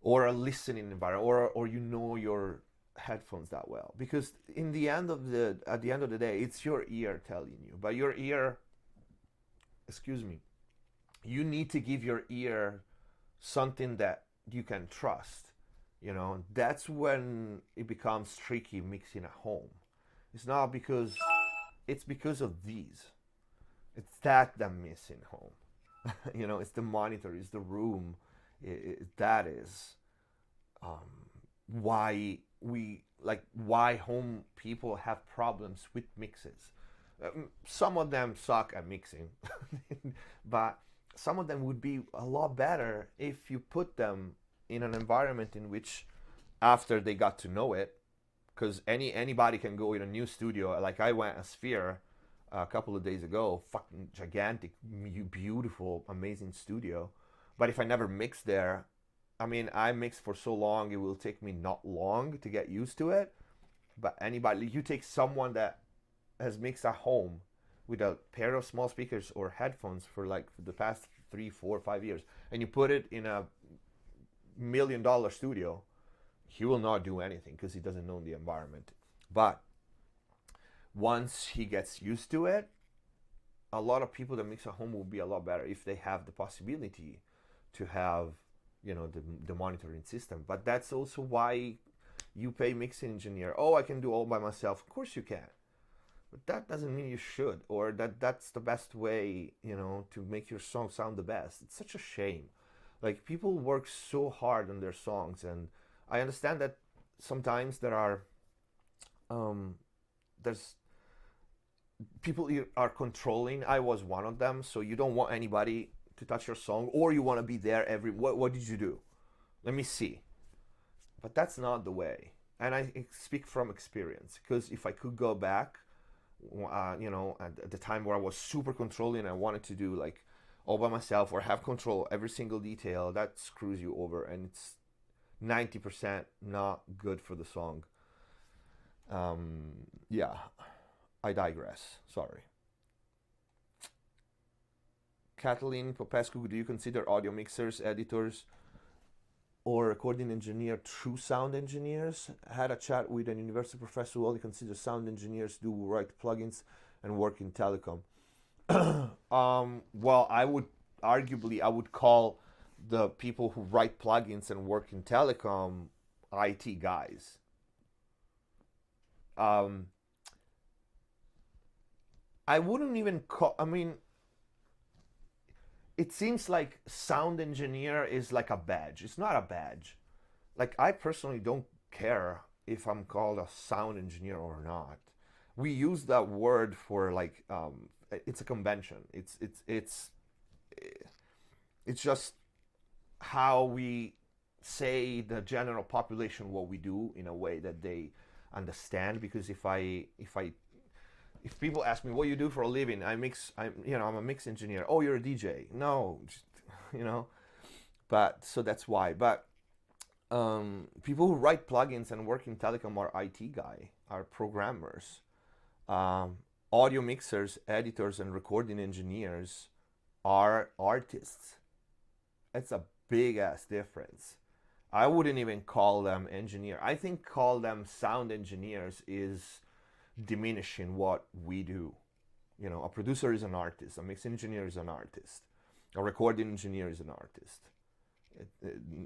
or a listening environment, or you know your headphones that well, because in the end of the at the end of the day, it's your ear telling you. But your ear, excuse me, you need to give your ear something that you can trust. That's when it becomes tricky mixing at home. It's not because it's because of these. It's that I'm missing home. It's the monitor, it's the room. That is why why home people have problems with mixes. Some of them suck at mixing, but some of them would be a lot better if you put them in an environment in which, after they got to know it, because anybody can go in a new studio. Like I went a Sphere a couple of days ago, fucking gigantic, beautiful, amazing studio. But if I never mix there, I mean, I mixed for so long, it will take me not long to get used to it. But anybody, you take someone that has mixed at home with a pair of small speakers or headphones for like the past 3, 4, 5 years, and you put it in a $1 million studio, he will not do anything because he doesn't know the environment. But once he gets used to it, a lot of people that mix at home will be a lot better if they have the possibility to have the monitoring system. But that's also why you pay mixing engineer. Oh, I can do all by myself. Of course you can, but that doesn't mean you should, or that's the best way to make your song sound the best. It's such a shame. Like, people work so hard on their songs, and I understand that sometimes there's people are controlling. I was one of them. So you don't want anybody to touch your song, or you want to be there what did you do, let me see. But that's not the way, and I speak from experience, because if I could go back, at the time where I was super controlling, I wanted to do like all by myself or have control every single detail, that screws you over, and it's 90% not good for the song. Yeah, I digress, sorry. Kathleen Popescu, do you consider audio mixers, editors, or recording engineer true sound engineers? Had a chat with an university professor who only considers sound engineers do write plugins and work in telecom. Well, I would call the people who write plugins and work in telecom IT guys. Um, I wouldn't even call. I mean, it seems like sound engineer is like a badge. It's not a badge. Like, I personally don't care if I'm called a sound engineer or not. We use that word for like it's a convention. It's just how we say the general population what we do in a way that they understand. Because if people ask me what you do for a living, I'm a mix engineer. Oh, you're a DJ? No, just, you know. But so that's why. But people who write plugins and work in telecom are IT guy, are programmers, um, audio mixers, editors, and recording engineers are artists. It's a big ass difference. I wouldn't even call them engineer. I think call them sound engineers is diminishing what we do. You know, a producer is an artist, a mix engineer is an artist, a recording engineer is an artist.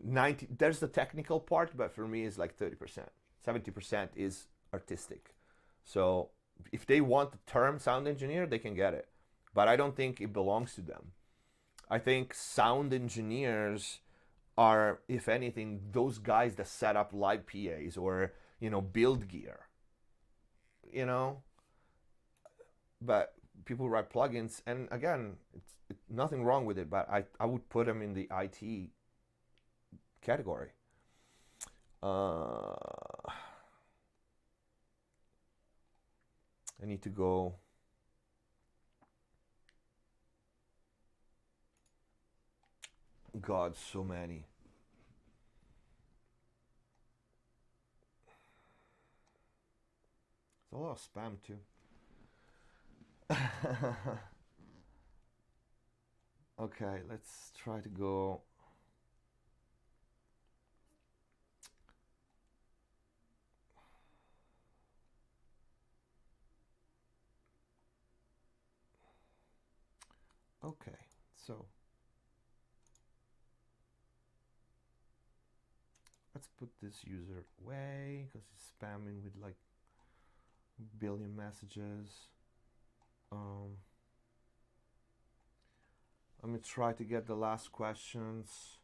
90, there's the technical part, but for me it's like 30%. 70% is artistic. So if they want the term sound engineer, they can get it. But I don't think it belongs to them. I think sound engineers are, if anything, those guys that set up live PAs or, build gear, you know. But people write plugins, and again, it's nothing wrong with it, but I would put them in the IT category. I need to go. God, so many. It's a lot of spam too. Okay, let's try to go. Okay, so let's put this user away because he's spamming with like a billion messages. Let me try to get the last questions.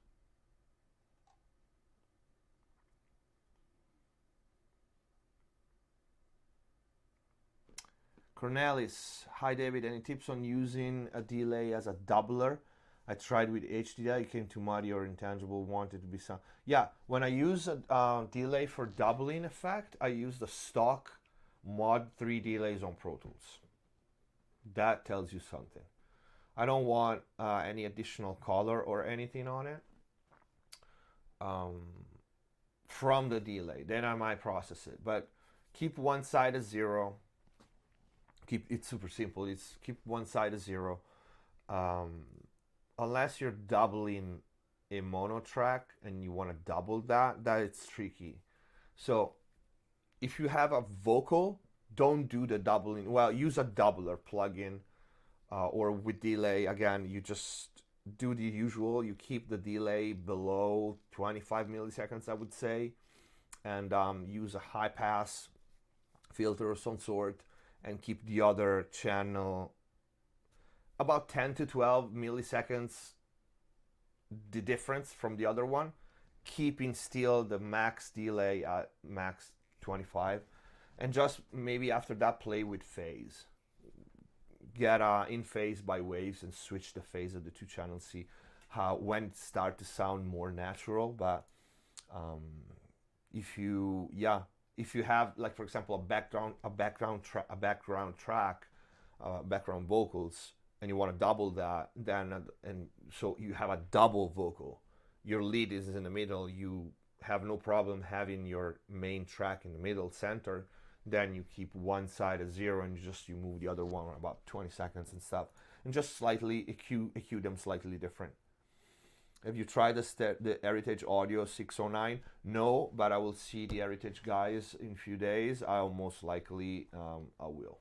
Cornelis, hi David, any tips on using a delay as a doubler? I tried with HDI, it came too muddy or intangible, wanted to be some. Yeah, when I use a delay for doubling effect, I use the stock Mod 3 delays on Pro Tools. That tells you something. I don't want any additional color or anything on it from the delay. Then I might process it. But keep one side as 0. It's super simple. It's keep one side as 0. Unless you're doubling a mono track and you want to double that it's tricky. So if you have a vocal, don't do the doubling. Well, use a doubler plugin or with delay. Again, you just do the usual. You keep the delay below 25 milliseconds, I would say, and use a high pass filter of some sort, and keep the other channel about 10 to 12 milliseconds the difference from the other one, keeping still the max delay at max 25, and just maybe after that play with phase. Get in phase by waves and switch the phase of the two channels, see how when it start to sound more natural. But if you have, like, for example, a background track, background vocals, and you want to double that, then and so you have a double vocal, your lead is in the middle, you have no problem having your main track in the middle center, then you keep one side at 0 and you move the other one about 20 seconds and stuff, and just slightly EQ them slightly different. Have you tried the Heritage Audio 609? No, but I will see the Heritage guys in a few days. I'll most likely I will.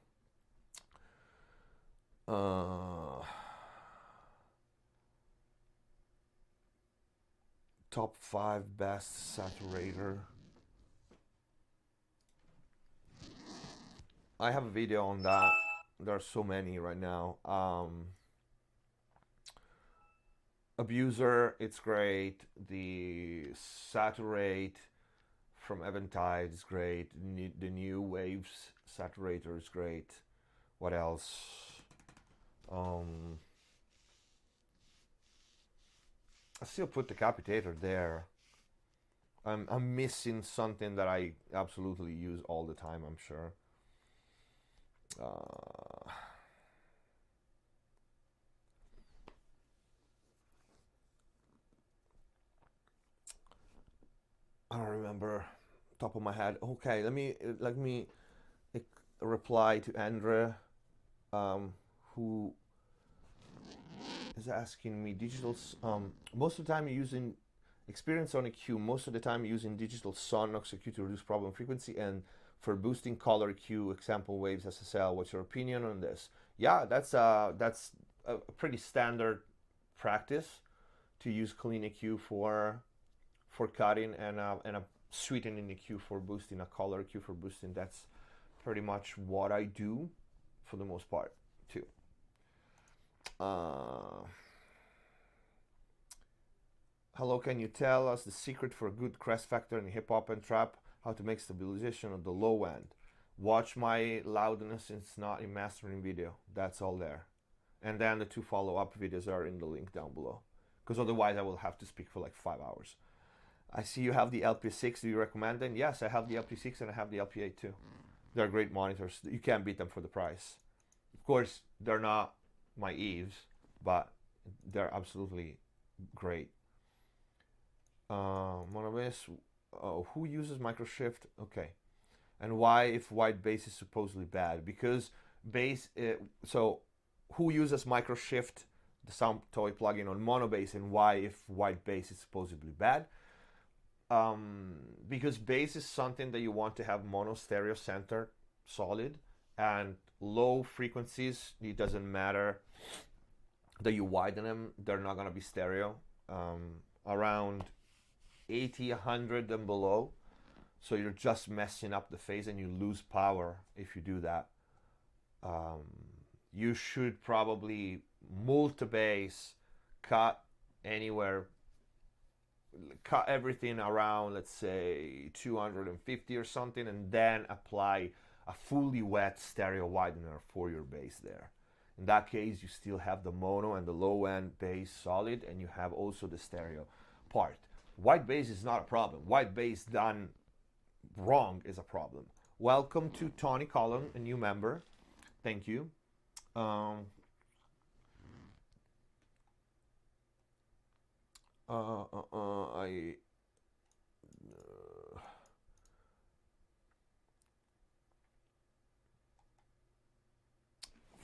Top 5 best saturator. I have a video on that. There are so many right now. Abuser, it's great. The Saturate from Eventide is great. The new Waves Saturator is great. What else? I still put the capitator there. I'm missing something that I absolutely use all the time, I'm sure. Uh, I don't remember top of my head. Okay, let me reply to Andrea, who is asking me most of the time you're using experience on EQ. Most of the time you're using digital Sonox EQ to reduce problem frequency and for boosting color EQ, example waves, SSL. What's your opinion on this? Yeah, that's a pretty standard practice to use clean EQ for cutting and a sweetening EQ for boosting, a color EQ for boosting. That's pretty much what I do for the most part too. Uh, Hello, can you tell us the secret for a good crest factor in hip hop and trap? How to make stabilization of the low end? Watch my loudness it's not in mastering video. That's all there. And then the two follow-up videos are in the link down below. Because otherwise I will have to speak for like 5 hours. I see you have the LP6. Do you recommend them? Yes, I have the LP6 and I have the LP8 too. They're great monitors. You can't beat them for the price. Of course, they're not my Eves, but they're absolutely great. Monobase. Oh, who uses microshift? Okay, and why if white bass is supposedly bad? Because bass. So, who uses microshift, the sound toy plugin on monobase, and why if white bass is supposedly bad? Because bass is something that you want to have mono stereo center solid, and low frequencies. It doesn't matter that you widen them; they're not gonna be stereo. Around 80, 100 and below. So you're just messing up the phase and you lose power if you do that. You should probably multi-bass, cut anywhere, cut everything around, let's say 250 or something, and then apply a fully wet stereo widener for your bass there. In that case, you still have the mono and the low end bass solid, and you have also the stereo part. White bass is not a problem. White bass done wrong is a problem. Welcome to Tony Collin, a new member. Thank you. I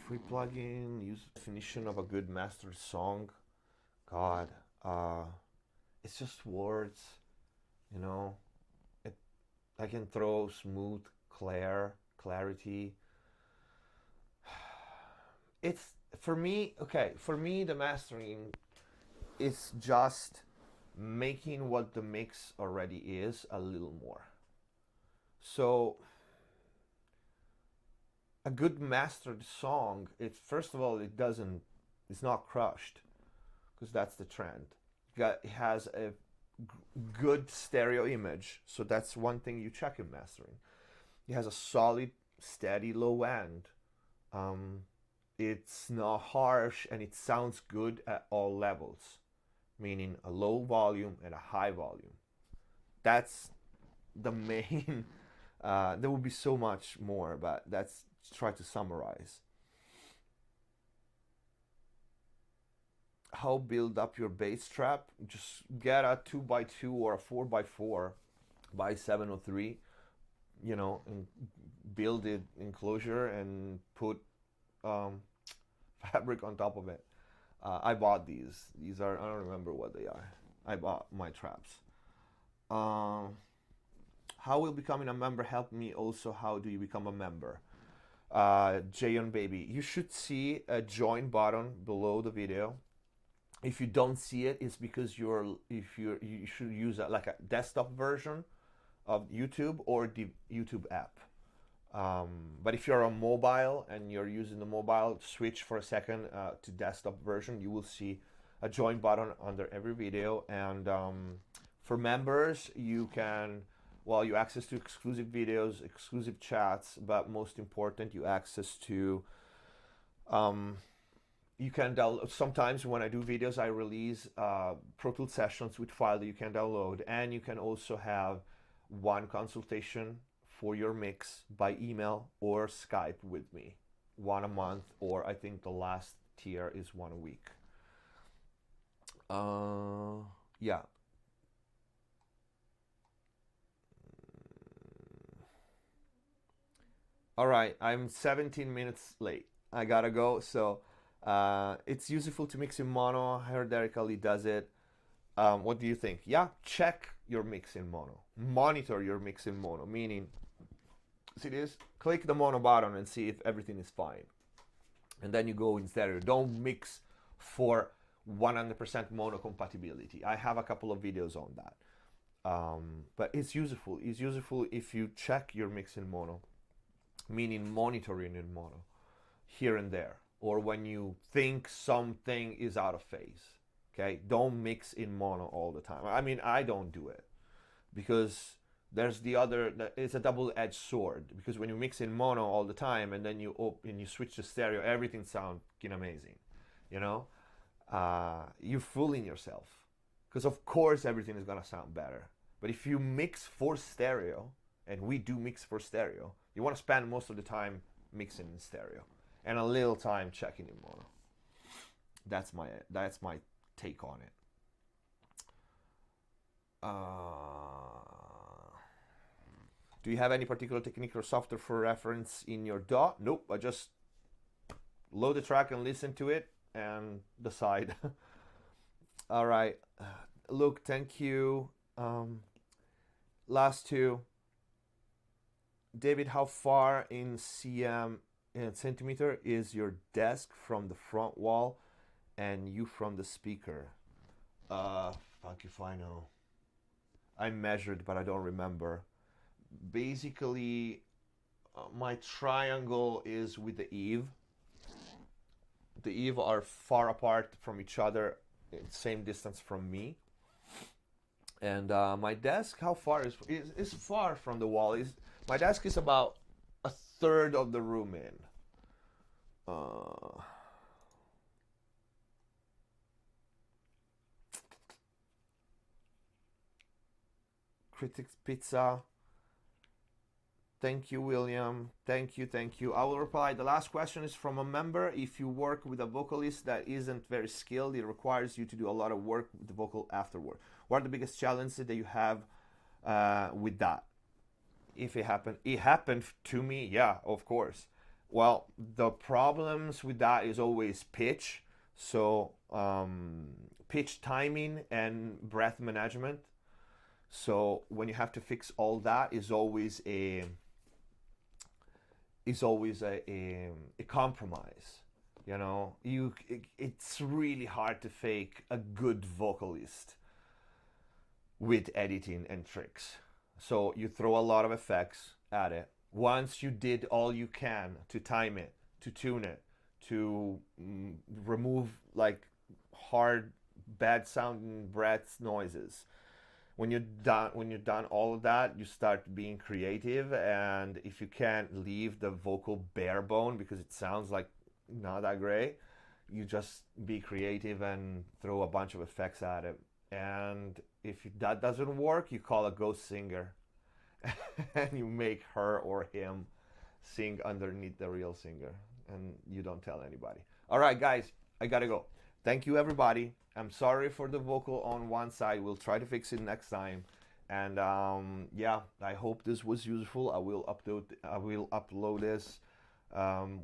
free plugin. Use definition of a good mastered song. God, it's just words. You know, it. I can throw smooth, clarity. It's for me. Okay, for me, the mastering is just making what the mix already is a little more. So a good mastered song, it first of all it's not crushed because that's the trend. It has a good stereo image, so that's one thing you check in mastering. It has a solid, steady low end. It's not harsh and it sounds good at all levels, meaning a low volume and a high volume. That's the main. There will be so much more, but that's try to summarize. How build up your bass trap? Just get a 2x2 or a 4x4 by 703, and build it enclosure and put fabric on top of it. I bought these. These are, I don't remember what they are. I bought my traps. How will becoming a member help me? Also, how do you become a member? Jayon baby, you should see a join button below the video. If you don't see it, it's because you should use like a desktop version of YouTube or the YouTube app. But if you're on mobile and you're using the mobile, switch for a second to desktop version. You will see a join button under every video. And for members, you access to exclusive videos, exclusive chats, but most important, you access to You can download. Sometimes when I do videos, I release Pro Tools sessions with file that you can download, and you can also have one consultation for your mix by email or Skype with me, one a month, or I think the last tier is one a week. Yeah. All right, I'm 17 minutes late. I gotta go. So it's useful to mix in mono. I heard Derek Ali does it. What do you think? Yeah, check your mix in mono. Monitor your mix in mono, meaning, see this? Click the mono button and see if everything is fine. And then you go in stereo. Don't mix for 100% mono compatibility. I have a couple of videos on that. But it's useful. It's useful if you check your mix in mono, meaning monitoring in mono here and there, or when you think something is out of phase. Okay, don't mix in mono all the time. I mean, I don't do it because there's the other. It's a double-edged sword, because when you mix in mono all the time and then you switch to stereo, everything sounds amazing. You know, you're fooling yourself, because of course everything is gonna sound better. But if you mix for stereo, and we do mix for stereo, you want to spend most of the time mixing in stereo and a little time checking in mono. That's my take on it. Do you have any particular technique or software for reference in your DAW? Nope. I just load the track and listen to it and decide. All right. Look, thank you. Last two. David, how far in centimeter is your desk from the front wall and you from the speaker? Fuck if I know. I measured, but I don't remember. Basically, my triangle is with the eave. The eave are far apart from each other, same distance from me. And my desk, how far is far from the wall? My desk is about a third of the room in. Critics Pizza. Thank you, William. Thank you, thank you. I will reply. The last question is from a member. If you work with a vocalist that isn't very skilled, it requires you to do a lot of work with the vocal afterward. What are the biggest challenges that you have with that? If it happened to me, yeah, of course. Well, the problems with that is always pitch. So pitch timing and breath management. So when you have to fix all that, is always a compromise. You know, it's really hard to fake a good vocalist with editing and tricks. So you throw a lot of effects at it. Once you did all you can to time it, to tune it, to remove like hard, bad sounding breaths, noises. When you're done all of that, you start being creative. And if you can't leave the vocal bare bone because it sounds like not that great, you just be creative and throw a bunch of effects at it. And if that doesn't work, you call a ghost singer and you make her or him sing underneath the real singer, and you don't tell anybody. All right, guys, I gotta go. Thank you, everybody. I'm sorry for the vocal on one side. We'll try to fix it next time. And yeah, I hope this was useful. I will upload this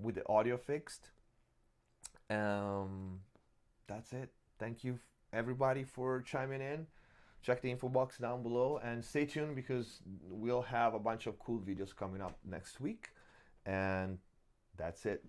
with the audio fixed. That's it. Thank you, everybody, for chiming in. Check the info box down below and stay tuned, because we'll have a bunch of cool videos coming up next week. And that's it.